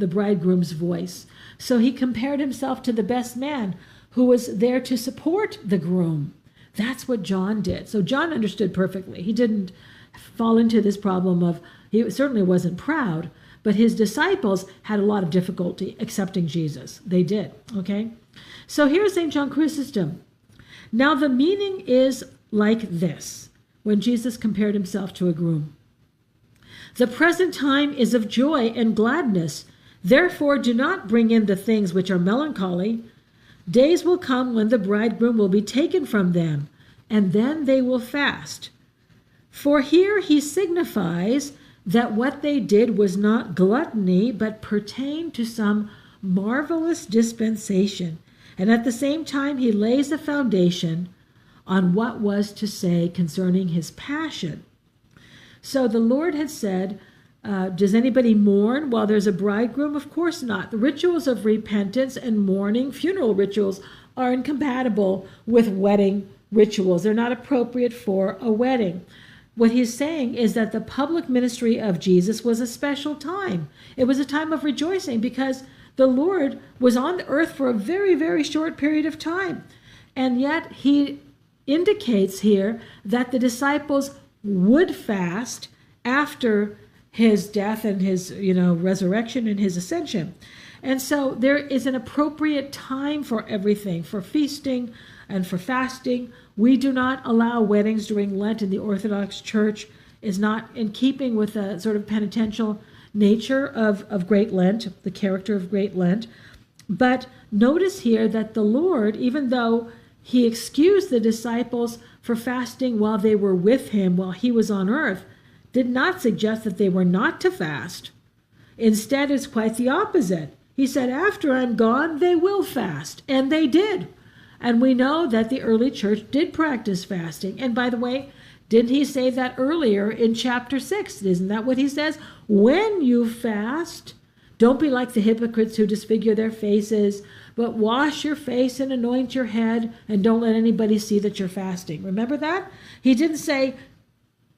bridegroom's voice. So he compared himself to the best man who was there to support the groom. That's what John did. So John understood perfectly. He didn't fall into this problem of, he certainly wasn't proud, but his disciples had a lot of difficulty accepting Jesus. They did, okay? So here's St. John Chrysostom. Now the meaning is like this, when Jesus compared himself to a groom. The present time is of joy and gladness. Therefore do not bring in the things which are melancholy. Days will come when the bridegroom will be taken from them, and then they will fast. For here he signifies that what they did was not gluttony, but pertained to some marvelous dispensation. And at the same time, he lays a foundation on what was to say concerning his passion. So the Lord had said, does anybody mourn while there's a bridegroom? Of course not. The rituals of repentance and mourning, funeral rituals, are incompatible with wedding rituals. They're not appropriate for a wedding. What he's saying is that the public ministry of Jesus was a special time. It was a time of rejoicing because the Lord was on the earth for a very, very short period of time. And yet he indicates here that the disciples would fast after his death and his, resurrection and his ascension. And so there is an appropriate time for everything, for feasting and for fasting. We do not allow weddings during Lent in the Orthodox Church. Is not in keeping with the sort of penitential nature of Great Lent, the character of Great Lent. But notice here that the Lord, even though he excused the disciples for fasting while they were with him, while he was on earth, did not suggest that they were not to fast. Instead, it's quite the opposite. He said, after I'm gone, they will fast. And they did. And we know that the early church did practice fasting. And by the way, didn't he say that earlier in chapter 6? Isn't that what he says? When you fast, don't be like the hypocrites who disfigure their faces, but wash your face and anoint your head, and don't let anybody see that you're fasting. Remember that? He didn't say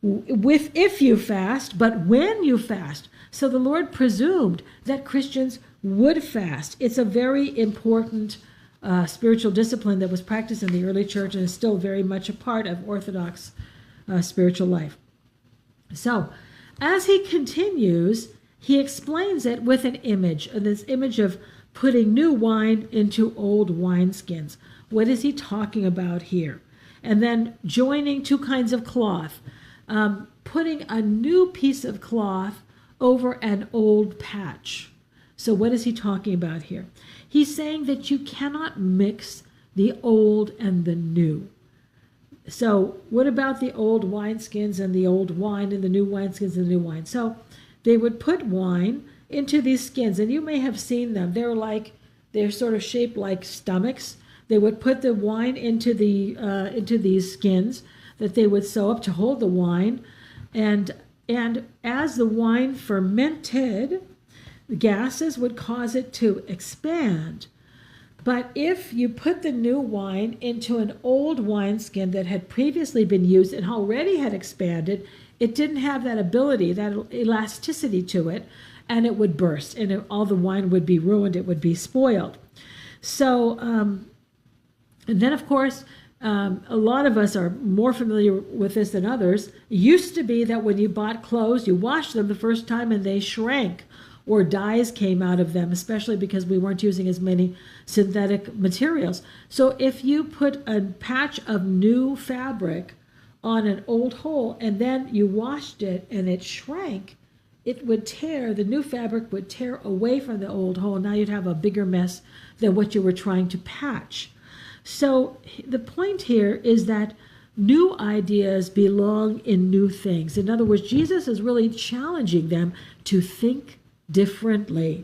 if you fast, but when you fast. So the Lord presumed that Christians would fast. It's a very important spiritual discipline that was practiced in the early church and is still very much a part of Orthodox spiritual life. So, as he continues, he explains it with an image, this image of putting new wine into old wineskins. What is he talking about here? And then joining two kinds of cloth, putting a new piece of cloth over an old patch. So what is he talking about here? He's saying that you cannot mix the old and the new. So what about the old wineskins and the old wine and the new wineskins and the new wine? So they would put wine into these skins, and you may have seen them. They're sort of shaped like stomachs. They would put the wine into these skins that they would sew up to hold the wine, and as the wine fermented, the gases would cause it to expand. But if you put the new wine into an old wineskin that had previously been used and already had expanded, it didn't have that ability, that elasticity to it, and it would burst, and all the wine would be ruined, it would be spoiled. So, and then of course, a lot of us are more familiar with this than others. It used to be that when you bought clothes, you washed them the first time and they shrank, or dyes came out of them, especially because we weren't using as many synthetic materials. So if you put a patch of new fabric on an old hole and then you washed it and it shrank, it would tear, the new fabric would tear away from the old hole. Now you'd have a bigger mess than what you were trying to patch. So the point here is that new ideas belong in new things. In other words, Jesus is really challenging them to think differently,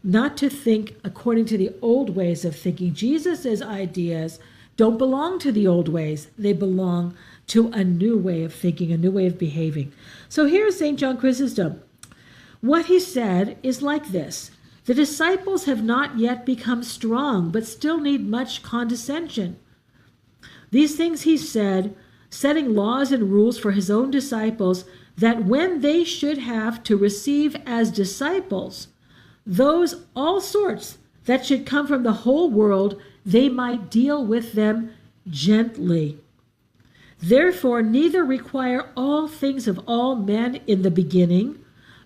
not to think according to the old ways of thinking. Jesus's ideas don't belong to the old ways. They belong to a new way of thinking, a new way of behaving. So here's St. John Chrysostom. What he said is like this: the disciples have not yet become strong, but still need much condescension. These things he said, setting laws and rules for his own disciples, that when they should have to receive as disciples those all sorts that should come from the whole world, they might deal with them gently. Therefore, neither require all things of all men in the beginning,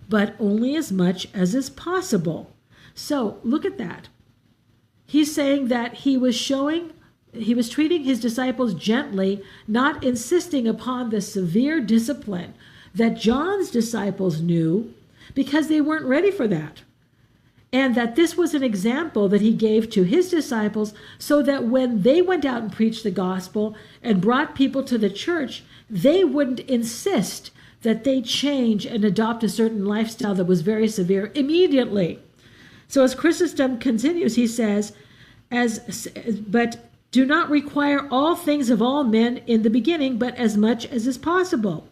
but only as much as is possible. So look at that. He's saying that he was treating his disciples gently, not insisting upon the severe discipline that John's disciples knew, because they weren't ready for that. And that this was an example that he gave to his disciples so that when they went out and preached the gospel and brought people to the church, they wouldn't insist that they change and adopt a certain lifestyle that was very severe immediately. So as Chrysostom continues, he says, but do not require all things of all men in the beginning, but as much as is possible.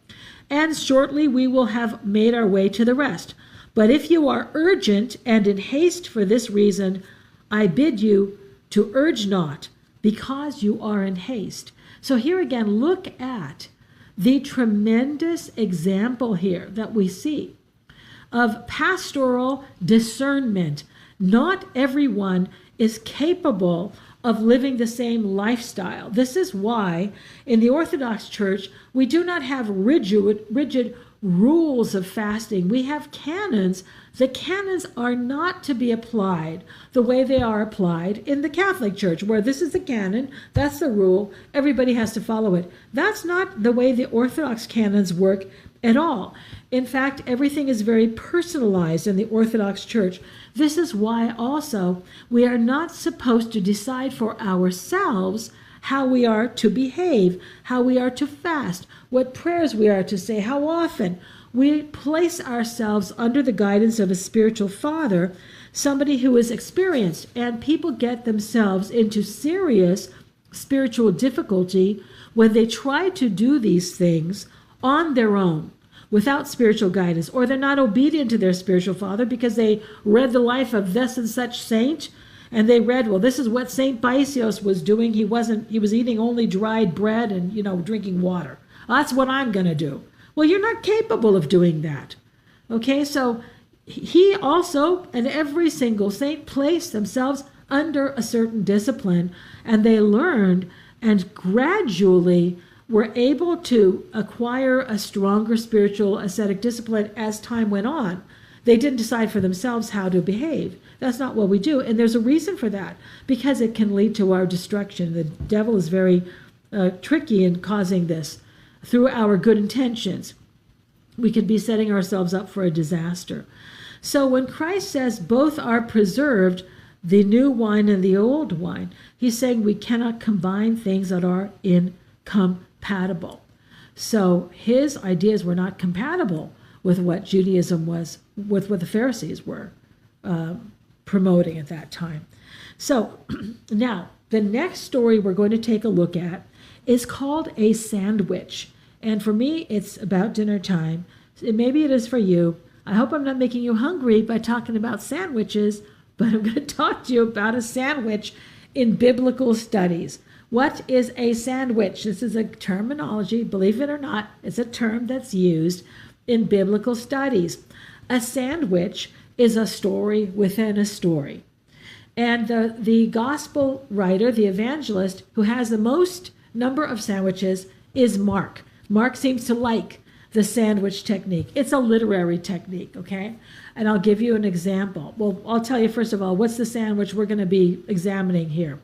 And shortly we will have made our way to the rest. But if you are urgent and in haste for this reason, I bid you to urge not, because you are in haste. So here again, look at the tremendous example here that we see of pastoral discernment. Not everyone is capable of living the same lifestyle. This is why in the Orthodox Church, we do not have rigid rules of fasting. We have canons. The canons are not to be applied the way they are applied in the Catholic Church, where this is the canon, that's the rule, everybody has to follow it. That's not the way the Orthodox canons work at all. In fact, everything is very personalized in the Orthodox Church. This is why also we are not supposed to decide for ourselves how we are to behave, how we are to fast, what prayers we are to say, how often. We place ourselves under the guidance of a spiritual father somebody who is experienced. And people get themselves into serious spiritual difficulty when they try to do these things on their own without spiritual guidance, or they're not obedient to their spiritual father because they read the life of this and such saint, and they read, well, this is what Saint Paisios was doing. He was eating only dried bread and, drinking water. That's what I'm going to do. Well, you're not capable of doing that. Okay, so he also and every single saint placed themselves under a certain discipline, and they learned and gradually were able to acquire a stronger spiritual ascetic discipline as time went on. They didn't decide for themselves how to behave. That's not what we do. And there's a reason for that, because it can lead to our destruction. The devil is very tricky in causing this. Through our good intentions, we could be setting ourselves up for a disaster. So when Christ says both are preserved, the new wine and the old wine, he's saying we cannot combine things that are incompatible. So his ideas were not compatible with what Judaism was, with what the Pharisees were promoting at that time. So now the next story we're going to take a look at is called a sandwich. And for me, it's about dinner time. Maybe it is for you. I hope I'm not making you hungry by talking about sandwiches, but I'm going to talk to you about a sandwich in biblical studies. What is a sandwich? This is a terminology, believe it or not, it's a term that's used in biblical studies. A sandwich is a story within a story. And the gospel writer, the evangelist, who has the most number of sandwiches is Mark. Mark seems to like the sandwich technique. It's a literary technique, okay? And I'll give you an example. Well, I'll tell you first of all, what's the sandwich we're going to be examining here?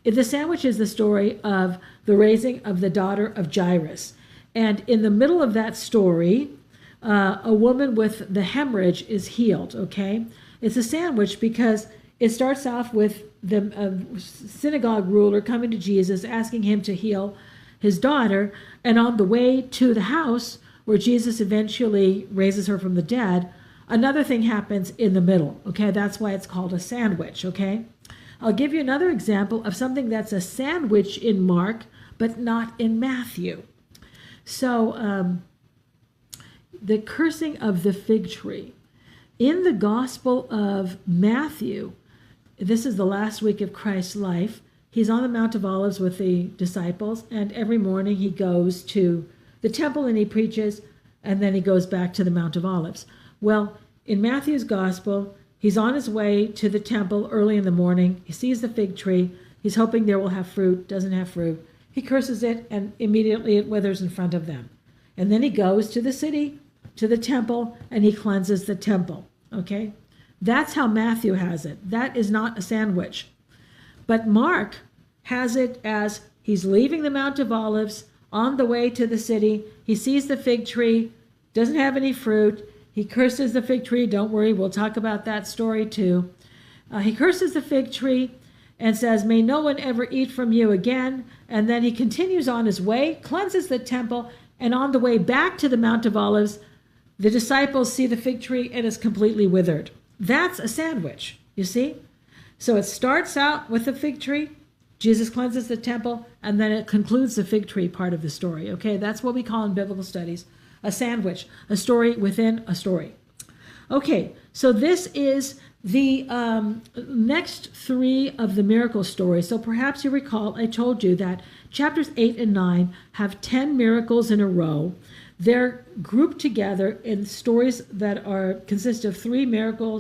The sandwich is the story of the raising of the daughter of Jairus. And in the middle of that story, a woman with the hemorrhage is healed, okay? It's a sandwich because it starts off with the synagogue ruler coming to Jesus, asking him to heal his daughter, and on the way to the house where Jesus eventually raises her from the dead, another thing happens in the middle, okay? That's why it's called a sandwich, okay? I'll give you another example of something that's a sandwich in Mark, but not in Matthew. So, the cursing of the fig tree. In the Gospel of Matthew, this is the last week of Christ's life. He's on the Mount of Olives with the disciples, and every morning he goes to the temple and he preaches, and then he goes back to the Mount of Olives. Well, in Matthew's Gospel, he's on his way to the temple early in the morning. He sees the fig tree. He's hoping there will have fruit, doesn't have fruit. He curses it, and immediately it withers in front of them. And then he goes to the city, to the temple, and he cleanses the temple, okay? That's how Matthew has it. That is not a sandwich. But Mark has it as he's leaving the Mount of Olives, on the way to the city. He sees the fig tree, doesn't have any fruit. He curses the fig tree. Don't worry, we'll talk about that story too. He curses the fig tree and says, "May no one ever eat from you again." And then he continues on his way, cleanses the temple, and on the way back to the Mount of Olives, the disciples see the fig tree and it's completely withered. That's a sandwich, you see? So it starts out with the fig tree, Jesus cleanses the temple, and then it concludes the fig tree part of the story, okay? That's what we call in biblical studies a sandwich, a story within a story. Okay, so this is the next three of the miracle stories. So perhaps you recall I told you that chapters 8 and 9 have 10 miracles in a row. They're grouped together in stories that consist of three miracle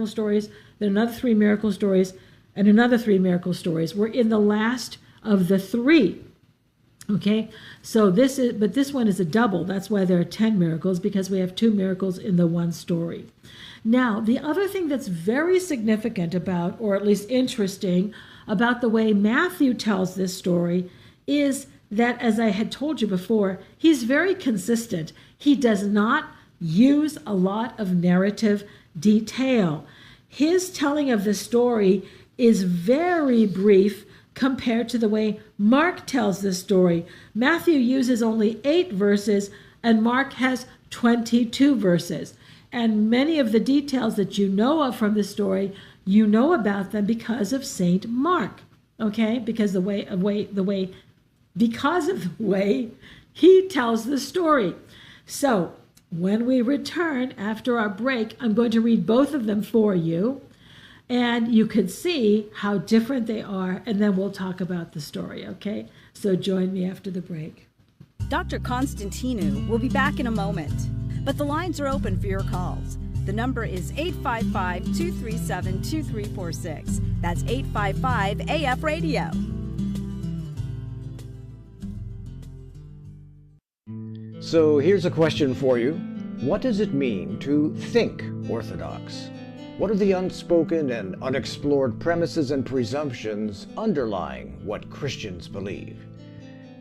stories, then another three miracle stories, and another three miracle stories. We're in the last of the three. Okay, so this one is a double. That's why there are 10 miracles, because we have 2 miracles in the one story. Now, the other thing that's very significant about, or at least interesting, about the way Matthew tells this story is that, as I had told you before, he's very consistent. He does not use a lot of narrative detail. His telling of the story is very brief compared to the way Mark tells the story. Matthew uses only 8 verses, and Mark has 22 verses. And many of the details that you know of from the story, you know about them because of Saint Mark, okay? Because of the way he tells the story. So when we return after our break, I'm going to read both of them for you, and you can see how different they are, and then we'll talk about the story, okay? So join me after the break. Dr. Constantinou will be back in a moment, but the lines are open for your calls. The number is 855-237-2346. That's 855-AF-RADIO. So here's a question for you. What does it mean to think Orthodox? What are the unspoken and unexplored premises and presumptions underlying what Christians believe?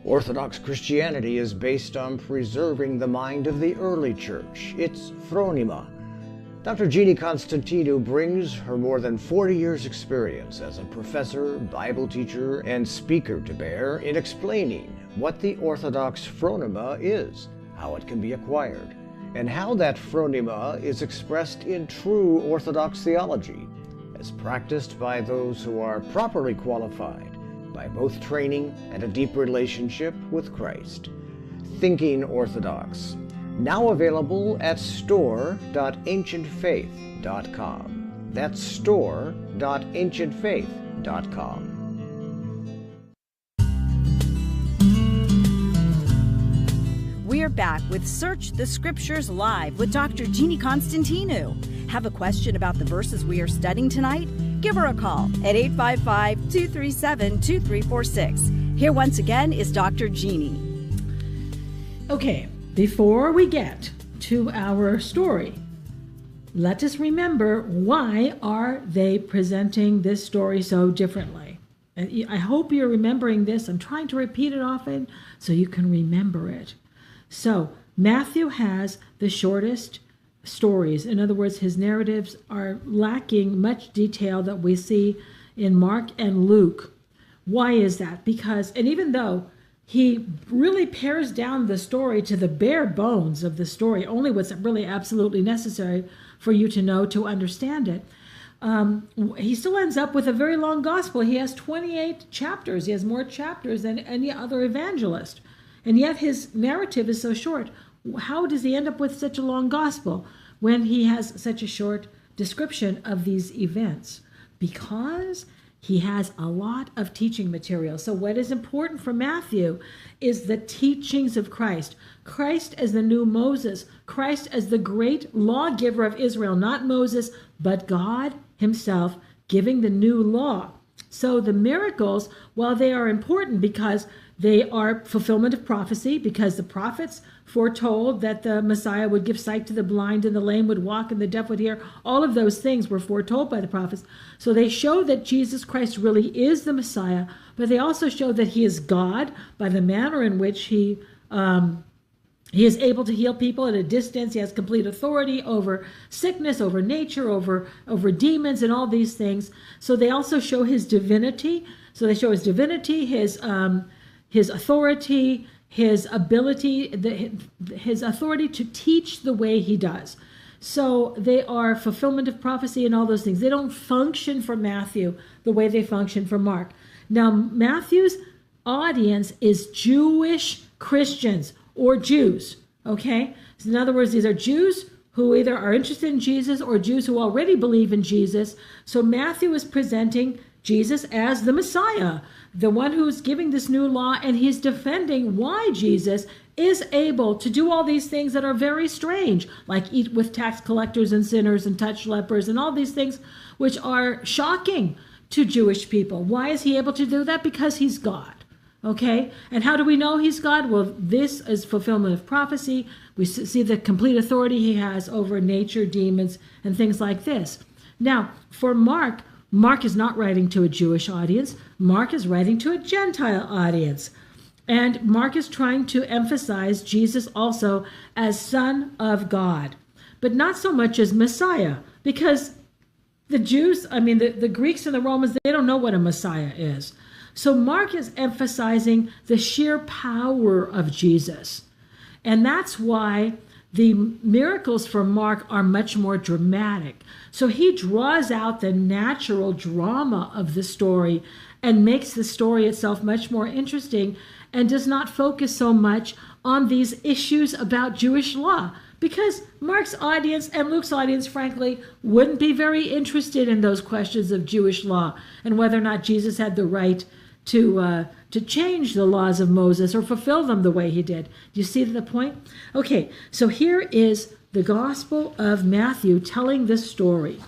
Orthodox Christianity is based on preserving the mind of the early church, its phronima. Dr. Jeannie Constantinou brings her more than 40 years' experience as a professor, Bible teacher, and speaker to bear in explaining what the Orthodox phronima is, how it can be acquired, and how that phronima is expressed in true Orthodox theology, as practiced by those who are properly qualified by both training and a deep relationship with Christ. Thinking Orthodox, now available at store.ancientfaith.com. That's store.ancientfaith.com. We're back with Search the Scriptures Live with Dr. Jeannie Constantinou. Have a question about the verses we are studying tonight? Give her a call at 855-237-2346. Here once again is Dr. Jeannie. Okay, before we get to our story, let us remember, why are they presenting this story so differently? And I hope you're remembering this. I'm trying to repeat it often so you can remember it. So Matthew has the shortest stories. In other words, his narratives are lacking much detail that we see in Mark and Luke. Why is that? Because, and even though he really pares down the story to the bare bones of the story, only what's really absolutely necessary for you to know to understand it, he still ends up with a very long gospel. He has 28 chapters. He has more chapters than any other evangelist. And yet his narrative is so short. How does he end up with such a long gospel when he has such a short description of these events? Because he has a lot of teaching material. So what is important for Matthew is the teachings of Christ. Christ as the new Moses. Christ as the great lawgiver of Israel. Not Moses, but God himself giving the new law. So the miracles, while they are important because they are fulfillment of prophecy, because the prophets foretold that the Messiah would give sight to the blind and the lame would walk and the deaf would hear. All of those things were foretold by the prophets. So they show that Jesus Christ really is the Messiah, but they also show that he is God by the manner in which he is able to heal people at a distance. He has complete authority over sickness, over nature, over demons and all these things. So they also show his divinity. So they show his divinity, his authority, his ability, his authority to teach the way he does. So they are fulfillment of prophecy and all those things. They don't function for Matthew the way they function for Mark. Now, Matthew's audience is Jewish Christians or Jews, okay? So in other words, these are Jews who either are interested in Jesus or Jews who already believe in Jesus. So Matthew is presenting Jesus as the Messiah, the one who's giving this new law, and he's defending why Jesus is able to do all these things that are very strange, like eat with tax collectors and sinners and touch lepers and all these things which are shocking to Jewish people. Why is he able to do that? Because he's God. Okay, and how do we know he's God? Well, this is fulfillment of prophecy. We see the complete authority he has over nature, demons, and things like this. Now, for Mark is not writing to a Jewish audience. Mark is writing to a Gentile audience. And Mark is trying to emphasize Jesus also as Son of God, but not so much as Messiah, because the Jews, the Greeks and the Romans, they don't know what a Messiah is. So Mark is emphasizing the sheer power of Jesus. And that's why The miracles for Mark are much more dramatic. So he draws out the natural drama of the story and makes the story itself much more interesting and does not focus so much on these issues about Jewish law. Because Mark's audience and Luke's audience, frankly, wouldn't be very interested in those questions of Jewish law and whether or not Jesus had the right to change the laws of Moses or fulfill them the way he did. Do you see the point? Okay, so here is the Gospel of Matthew telling this story.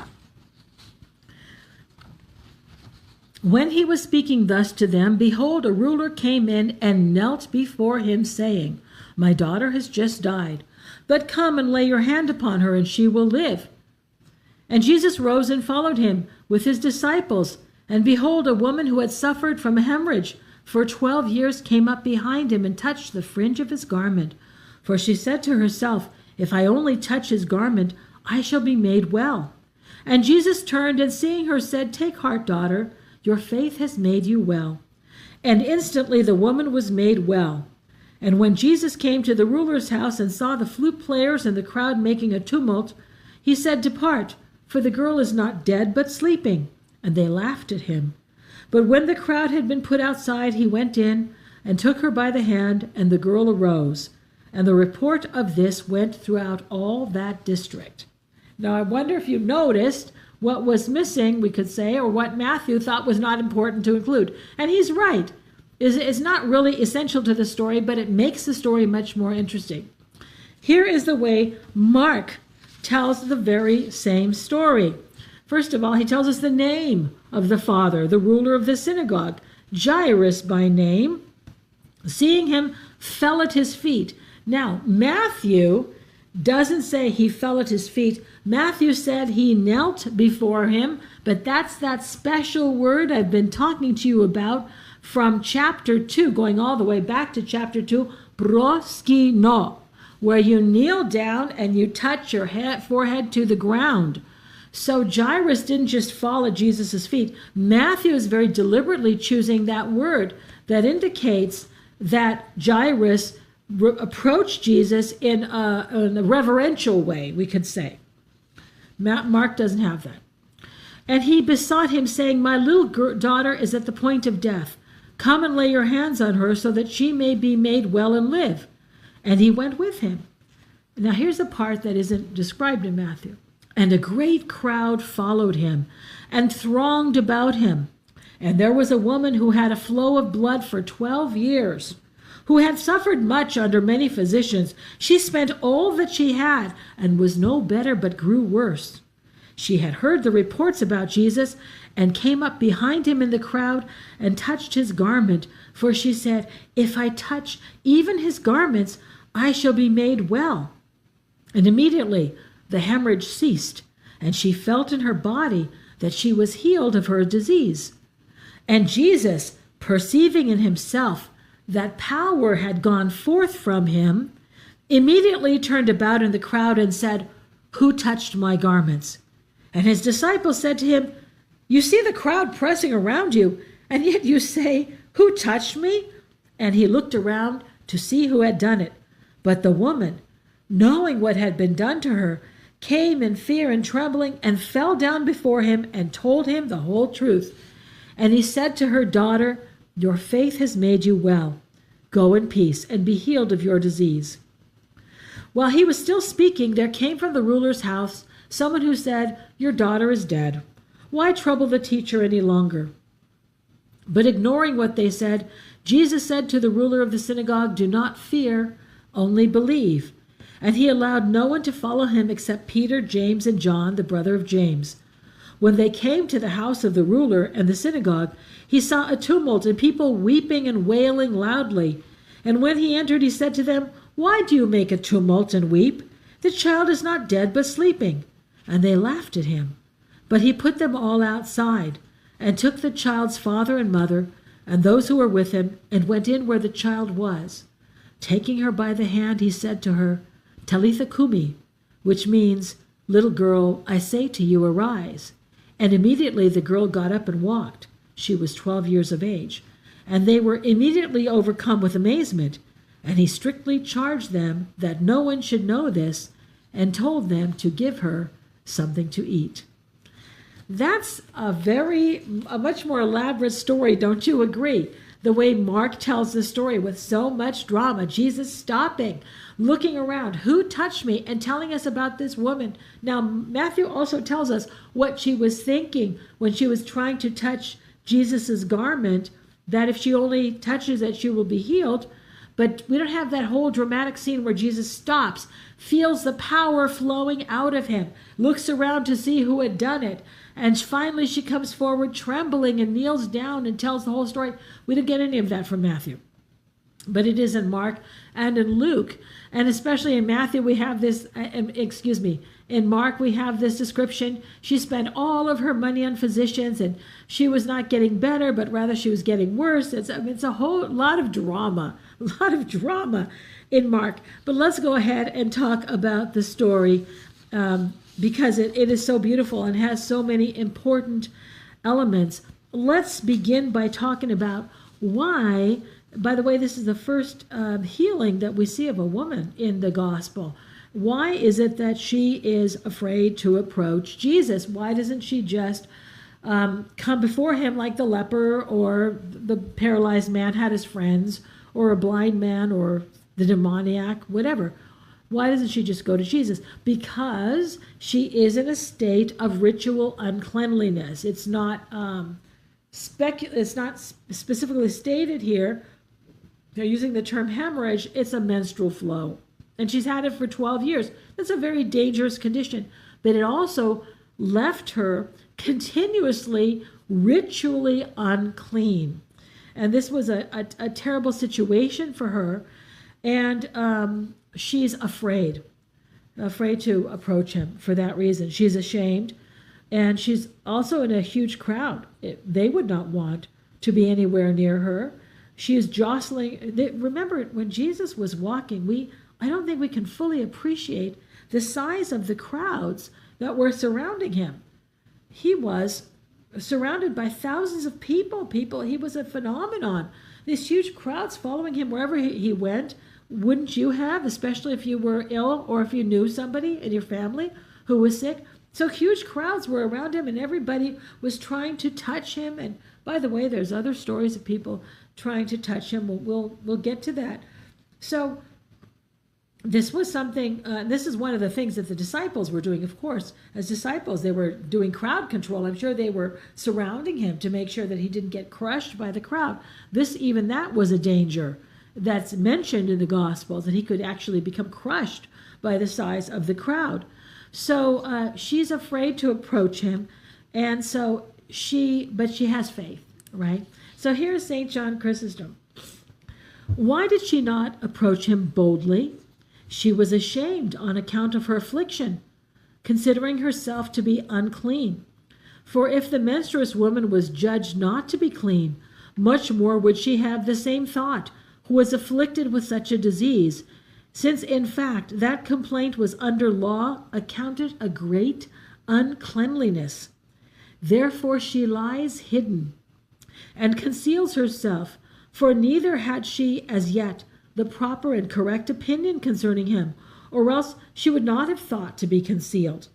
When he was speaking thus to them, behold, a ruler came in and knelt before him, saying, My daughter has just died, but come and lay your hand upon her, and she will live. And Jesus rose and followed him with his disciples. And behold, a woman who had suffered from a hemorrhage for 12 years came up behind him and touched the fringe of his garment. For she said to herself, If I only touch his garment, I shall be made well. And Jesus turned and seeing her said, Take heart, daughter, your faith has made you well. And instantly the woman was made well. And when Jesus came to the ruler's house and saw the flute players and the crowd making a tumult, he said, Depart, for the girl is not dead, but sleeping. And they laughed at him. But when the crowd had been put outside, he went in and took her by the hand, and the girl arose. And the report of this went throughout all that district. Now, I wonder if you noticed what was missing, we could say, or what Matthew thought was not important to include. And he's right. It's not really essential to the story, but it makes the story much more interesting. Here is the way Mark tells the very same story. First of all, he tells us the name of the father, the ruler of the synagogue, Jairus by name. Seeing him, fell at his feet. Now, Matthew doesn't say he fell at his feet. Matthew said he knelt before him, but that's that special word I've been talking to you about from chapter 2, going all the way back to chapter 2, proskino, where you kneel down and you touch your forehead to the ground. So Jairus didn't just fall at Jesus' feet. Matthew is very deliberately choosing that word that indicates that Jairus approached Jesus in a reverential way, we could say. Mark doesn't have that. And he besought him, saying, My little daughter is at the point of death. Come and lay your hands on her so that she may be made well and live. And he went with him. Now here's a part that isn't described in Matthew. And a great crowd followed him and thronged about him. And there was a woman who had a flow of blood for 12 years, who had suffered much under many physicians. She spent all that she had and was no better, but grew worse. She had heard the reports about Jesus and came up behind him in the crowd and touched his garment. For she said, If I touch even his garments, I shall be made well. And immediately the hemorrhage ceased, and she felt in her body that she was healed of her disease. And Jesus, perceiving in himself that power had gone forth from him, immediately turned about in the crowd and said, Who touched my garments? And his disciples said to him, You see the crowd pressing around you, and yet you say, Who touched me? And he looked around to see who had done it. But the woman, knowing what had been done to her, came in fear and trembling and fell down before him and told him the whole truth. And he said to her, Daughter, your faith has made you well. Go in peace and be healed of your disease. While he was still speaking, there came from the ruler's house someone who said, Your daughter is dead. Why trouble the teacher any longer? But ignoring what they said, Jesus said to the ruler of the synagogue, Do not fear, only believe. And he allowed no one to follow him except Peter, James, and John, the brother of James. When they came to the house of the ruler and the synagogue, he saw a tumult and people weeping and wailing loudly. And when he entered, he said to them, Why do you make a tumult and weep? The child is not dead, but sleeping. And they laughed at him. But he put them all outside, and took the child's father and mother, and those who were with him, and went in where the child was. Taking her by the hand, he said to her, Talitha cumi, which means, Little girl, I say to you, arise. And immediately the girl got up and walked. She was 12 years of age. And they were immediately overcome with amazement. And he strictly charged them that no one should know this, and told them to give her something to eat. That's a much more elaborate story, don't you agree? The way Mark tells the story with so much drama, Jesus stopping, looking around, who touched me, and telling us about this woman. Now, Matthew also tells us what she was thinking when she was trying to touch Jesus's garment, that if she only touches it, she will be healed. But we don't have that whole dramatic scene where Jesus stops, feels the power flowing out of him, looks around to see who had done it, and finally she comes forward trembling and kneels down and tells the whole story. We didn't get any of that from Matthew, but it is in Mark and in Luke. And especially in Matthew, we have this, in Mark, we have this description. She spent all of her money on physicians, and she was not getting better, but rather she was getting worse. It's a whole lot of drama in Mark. But let's go ahead and talk about the story because it is so beautiful and has so many important elements. Let's begin by talking about why. By the way, this is the first healing that we see of a woman in the gospel. Why is it that she is afraid to approach Jesus? Why doesn't she just come before him like the leper or the paralyzed man had his friends, or a blind man or the demoniac, whatever? Why doesn't she just go to Jesus? Because she is in a state of ritual uncleanliness. It's not specifically stated here. They're using the term hemorrhage. It's a menstrual flow. And she's had it for 12 years. That's a very dangerous condition. But it also left her continuously ritually unclean. And this was a terrible situation for her. And she's afraid to approach him for that reason. She's ashamed. And she's also in a huge crowd. They would not want to be anywhere near her. She is jostling. Remember, when Jesus was walking, I don't think we can fully appreciate the size of the crowds that were surrounding him. He was surrounded by thousands of people. He was a phenomenon. These huge crowds following him wherever he went. Wouldn't you have, especially if you were ill or if you knew somebody in your family who was sick? So huge crowds were around him, and everybody was trying to touch him. And by the way, there's other stories of people trying to touch him. We'll get to that. So this was something, this is one of the things that the disciples were doing, of course. As disciples, they were doing crowd control. I'm sure they were surrounding him to make sure that he didn't get crushed by the crowd. Even that was a danger that's mentioned in the Gospels, that he could actually become crushed by the size of the crowd. So she's afraid to approach him, and but she has faith, right? So here's St. John Chrysostom. Why did she not approach him boldly? She was ashamed on account of her affliction, considering herself to be unclean. For if the menstruous woman was judged not to be clean, much more would she have the same thought, who was afflicted with such a disease, since in fact that complaint was under law accounted a great uncleanliness. Therefore she lies hidden and conceals herself, for neither had she as yet the proper and correct opinion concerning him, or else she would not have thought to be concealed.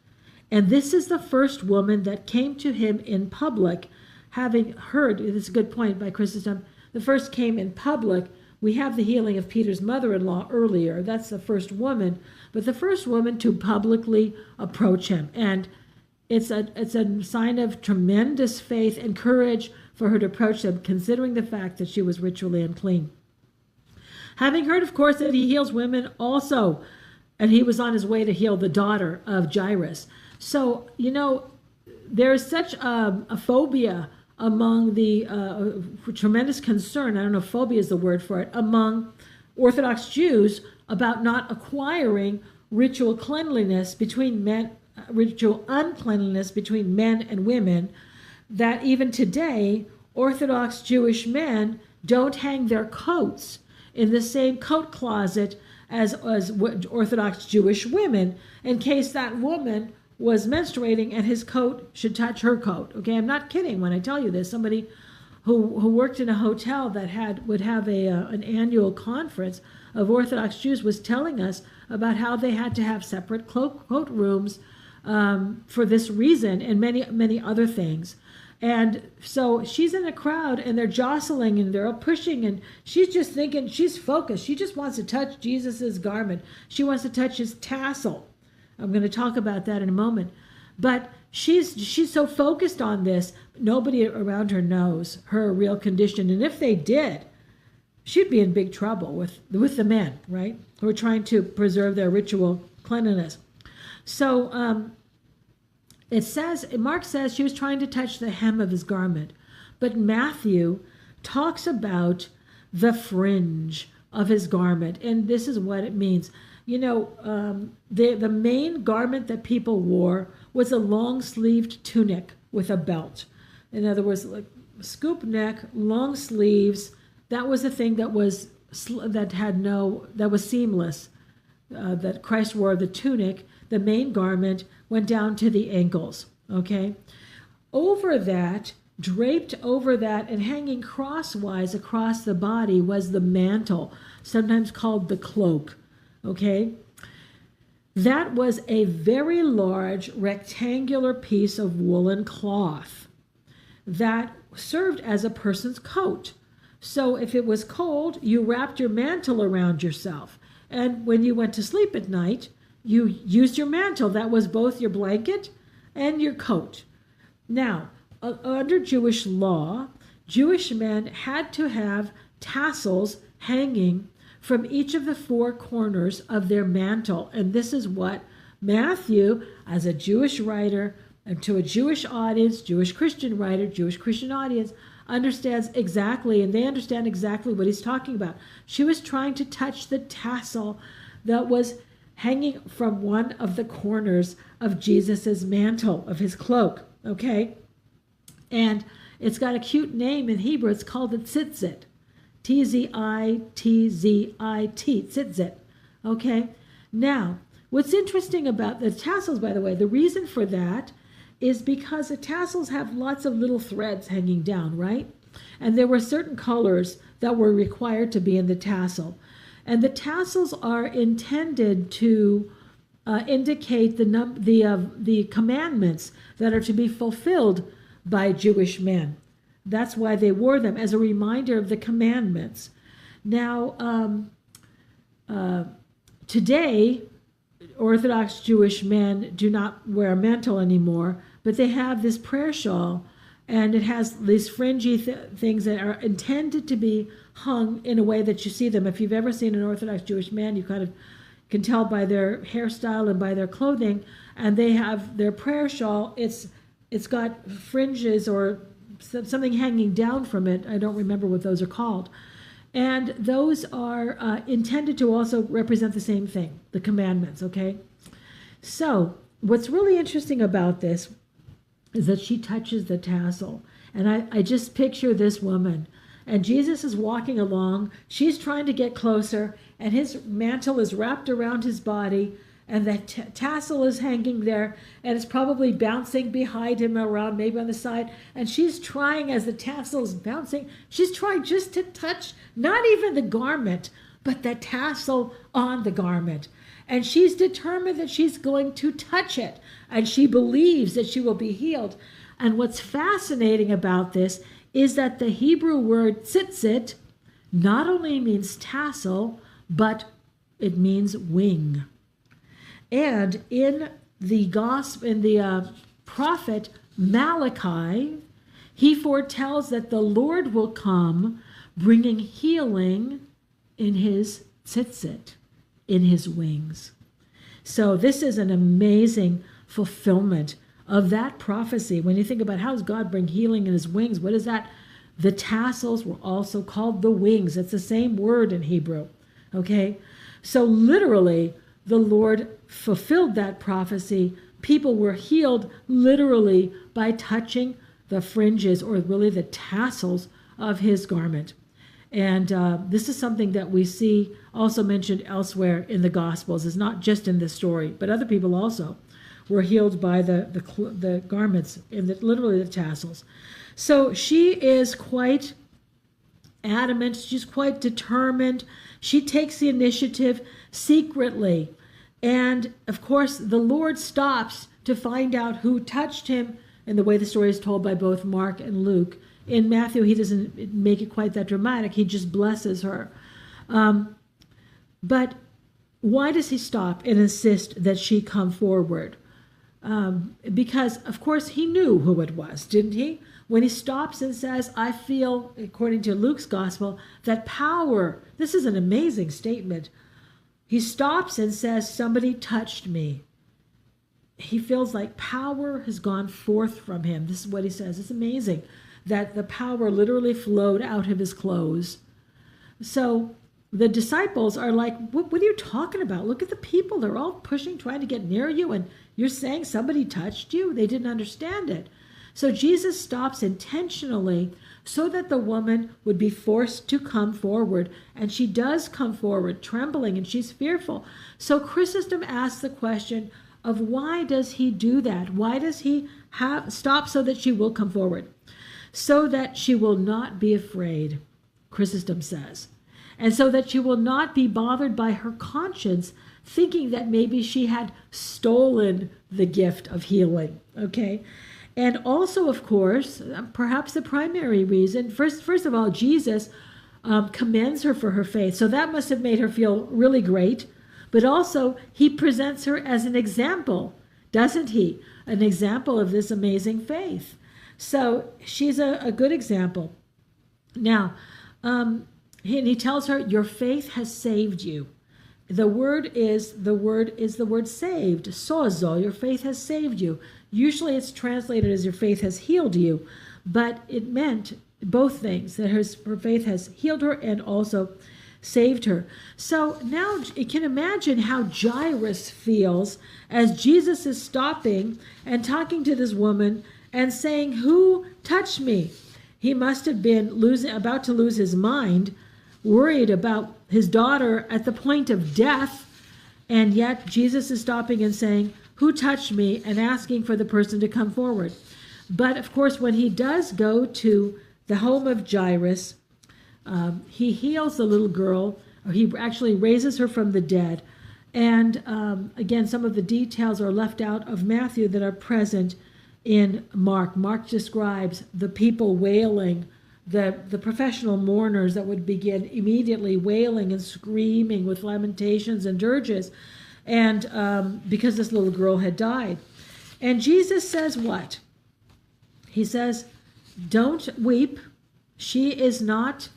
And this is the first woman that came to him in public, having heard, this is a good point by Chrysostom, the first came in public. We have the healing of Peter's mother-in-law earlier. That's the first woman, but the first woman to publicly approach him. And it's a sign of tremendous faith and courage for her to approach him, considering the fact that she was ritually unclean. Having heard, of course, that he heals women also, and he was on his way to heal the daughter of Jairus. So, there's such a phobia among the tremendous concern, I don't know if phobia is the word for it, among Orthodox Jews about not acquiring ritual uncleanliness between men and women, that even today, Orthodox Jewish men don't hang their coats in the same coat closet as Orthodox Jewish women, in case that woman was menstruating and his coat should touch her coat. Okay, I'm not kidding when I tell you this. Somebody who worked in a hotel that would have an annual conference of Orthodox Jews, was telling us about how they had to have separate coat rooms for this reason and many other things. And so she's in a crowd and they're jostling and they're all pushing, and she's just thinking, she's focused. She just wants to touch Jesus's garment. She wants to touch his tassel. I'm going to talk about that in a moment. But she's so focused on this, nobody around her knows her real condition. And if they did, she'd be in big trouble with the men, right, who are trying to preserve their ritual cleanliness. So it says, Mark says she was trying to touch the hem of his garment, but Matthew talks about the fringe of his garment, and this is what it means. You know, the main garment that people wore was a long-sleeved tunic with a belt. In other words, like scoop neck, long sleeves. That was the thing that was seamless. That Christ wore the tunic. The main garment went down to the ankles. Okay, over that, draped over that, and hanging crosswise across the body was the mantle, sometimes called the cloak. Okay, that was a very large rectangular piece of woolen cloth that served as a person's coat. So if it was cold, you wrapped your mantle around yourself. And when you went to sleep at night, you used your mantle. That was both your blanket and your coat. Now, under Jewish law, Jewish men had to have tassels hanging from each of the four corners of their mantle. And this is what Matthew, as a Jewish writer, and to a Jewish audience, Jewish Christian writer, Jewish Christian audience, understands exactly, and they understand exactly what he's talking about. She was trying to touch the tassel that was hanging from one of the corners of Jesus's mantle, of his cloak, okay? And it's got a cute name in Hebrew. It's called the tzitzit. T-Z-I-T-Z-I-T, tzitzit, okay? Now, what's interesting about the tassels, by the way, the reason for that is because the tassels have lots of little threads hanging down, right? And there were certain colors that were required to be in the tassel. And the tassels are intended to indicate the commandments that are to be fulfilled by Jewish men. That's why they wore them, as a reminder of the commandments. Now, today, Orthodox Jewish men do not wear a mantle anymore, but they have this prayer shawl, and it has these fringy things that are intended to be hung in a way that you see them. If you've ever seen an Orthodox Jewish man, you kind of can tell by their hairstyle and by their clothing, and they have their prayer shawl. It's got fringes or something hanging down from it. I don't remember what those are called. And those are intended to also represent the same thing, the commandments, okay? So what's really interesting about this is that she touches the tassel. And I just picture this woman. And Jesus is walking along. She's trying to get closer. And his mantle is wrapped around his body. And the tassel is hanging there. And it's probably bouncing behind him around, maybe on the side. And she's trying, as the tassel is bouncing, she's trying just to touch not even the garment, but the tassel on the garment. And she's determined that she's going to touch it. And she believes that she will be healed. And what's fascinating about this is that the Hebrew word tzitzit not only means tassel, but it means wing. And in the gospel, in the prophet Malachi, he foretells that the Lord will come bringing healing in his tzitzit, in his wings. So this is an amazing fulfillment of that prophecy. When you think about how does God bring healing in his wings, what is that? The tassels were also called the wings. It's the same word in Hebrew, okay? So literally, the Lord fulfilled that prophecy. People were healed literally by touching the fringes, or really the tassels, of his garment. And this is something that we see also mentioned elsewhere in the Gospels. It's not just in this story, but other people also were healed by the garments, and literally the tassels. So she is quite adamant. She's quite determined. She takes the initiative secretly. And of course, the Lord stops to find out who touched him, and the way the story is told by both Mark and Luke. In Matthew, he doesn't make it quite that dramatic. He just blesses her. But why does he stop and insist that she come forward? Because, of course, he knew who it was, didn't he? When he stops and says, I feel, according to Luke's gospel, that power, this is an amazing statement. He stops and says, somebody touched me. He feels like power has gone forth from him. This is what he says. It's amazing that the power literally flowed out of his clothes. So the disciples are like, what are you talking about? Look at the people. They're all pushing, trying to get near you, and you're saying somebody touched you? They didn't understand it. So Jesus stops intentionally so that the woman would be forced to come forward. And she does come forward, trembling, and she's fearful. So Chrysostom asks the question of why does he do that? Why does he stop so that she will come forward? So that she will not be afraid, Chrysostom says. And so that she will not be bothered by her conscience, thinking that maybe she had stolen the gift of healing, okay? And also, of course, perhaps the primary reason, first of all, Jesus commends her for her faith. So that must have made her feel really great. But also, he presents her as an example, doesn't he? An example of this amazing faith. So she's a good example. Now, he tells her, your faith has saved you. The word is the word saved. Sozo, your faith has saved you. Usually it's translated as your faith has healed you, but it meant both things, that her faith has healed her and also saved her. So now you can imagine how Jairus feels as Jesus is stopping and talking to this woman and saying, who touched me? He must have been about to lose his mind, worried about his daughter at the point of death, and yet Jesus is stopping and saying, who touched me, and asking for the person to come forward. But of course, when he does go to the home of Jairus, he heals the little girl, or he actually raises her from the dead. And again, some of the details are left out of Matthew that are present in Mark. Mark describes the people wailing, the professional mourners that would begin immediately wailing and screaming with lamentations and dirges, and because this little girl had died. And Jesus says what? He says, don't weep. She is not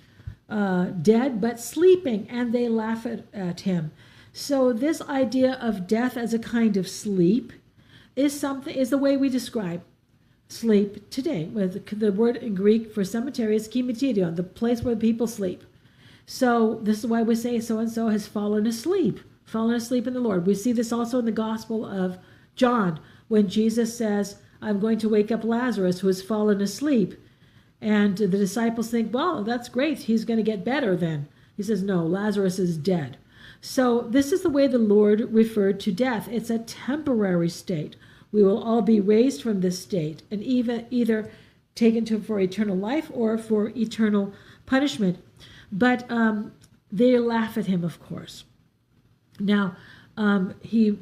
dead, but sleeping. And they laugh at him. So this idea of death as a kind of sleep is the way we describe sleep today. The word in Greek for cemetery is kimitirion, the place where people sleep. So this is why we say so-and-so has fallen asleep in the Lord. We see this also in the Gospel of John, when Jesus says, I'm going to wake up Lazarus who has fallen asleep. And the disciples think, well, that's great. He's going to get better then. He says, no, Lazarus is dead. So this is the way the Lord referred to death. It's a temporary state. We will all be raised from this state and either taken for eternal life or for eternal punishment. But they laugh at him, of course. Now, he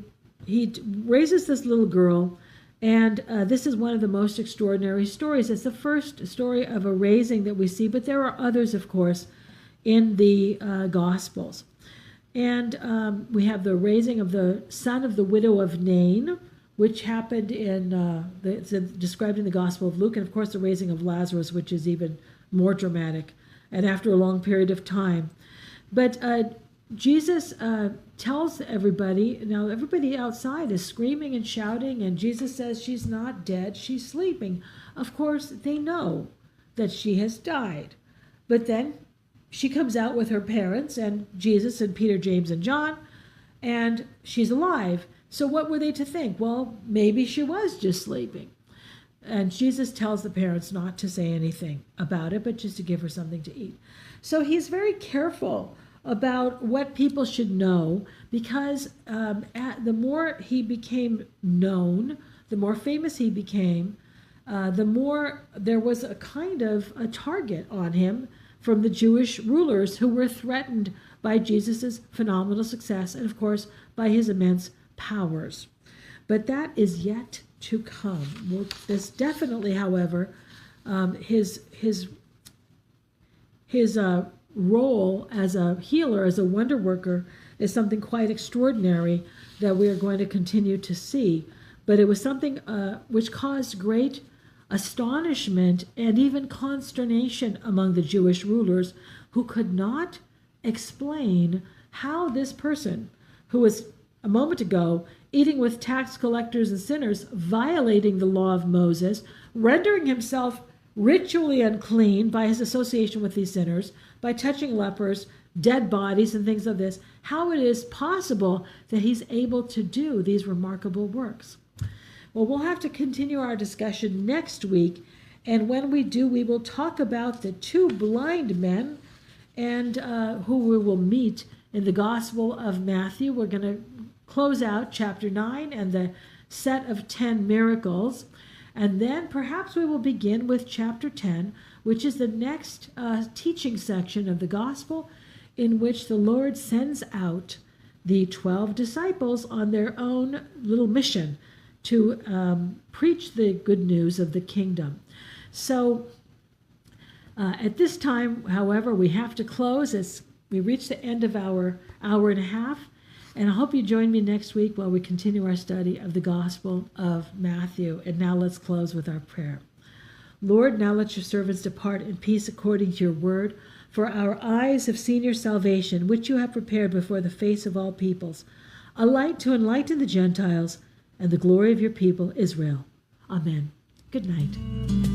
raises this little girl, and this is one of the most extraordinary stories. It's the first story of a raising that we see, but there are others, of course, in the Gospels. And we have the raising of the son of the widow of Nain, which happened it's described in the Gospel of Luke, and of course the raising of Lazarus, which is even more dramatic, and after a long period of time. But Jesus tells everybody, now everybody outside is screaming and shouting, and Jesus says she's not dead, she's sleeping. Of course, they know that she has died. But then she comes out with her parents and Jesus and Peter, James, and John, and she's alive. So what were they to think? Well, maybe she was just sleeping. And Jesus tells the parents not to say anything about it, but just to give her something to eat. So he's very careful about what people should know, because the more he became known, the more famous he became, the more there was a kind of a target on him from the Jewish rulers who were threatened by Jesus' phenomenal success and, of course, by his immense powers. But that is yet to come. Well, this definitely, however, his role as a healer, as a wonder worker, is something quite extraordinary that we are going to continue to see. But it was something which caused great astonishment and even consternation among the Jewish rulers, who could not explain how this person, who was a moment ago eating with tax collectors and sinners, violating the law of Moses, rendering himself ritually unclean by his association with these sinners, by touching lepers, dead bodies, and things of this, how it is possible that he's able to do these remarkable works. Well, we'll have to continue our discussion next week, and when we do, we will talk about the two blind men and who we will meet in the Gospel of Matthew. We're going to close out chapter 9 and the set of 10 miracles, and then perhaps we will begin with chapter 10, which is the next teaching section of the Gospel, in which the Lord sends out the 12 disciples on their own little mission to preach the good news of the kingdom. So at this time, however, we have to close as we reach the end of our hour and a half. And I hope you join me next week while we continue our study of the Gospel of Matthew. And now let's close with our prayer. Lord, now let your servants depart in peace according to your word. For our eyes have seen your salvation, which you have prepared before the face of all peoples, a light to enlighten the Gentiles and the glory of your people, Israel. Amen. Good night.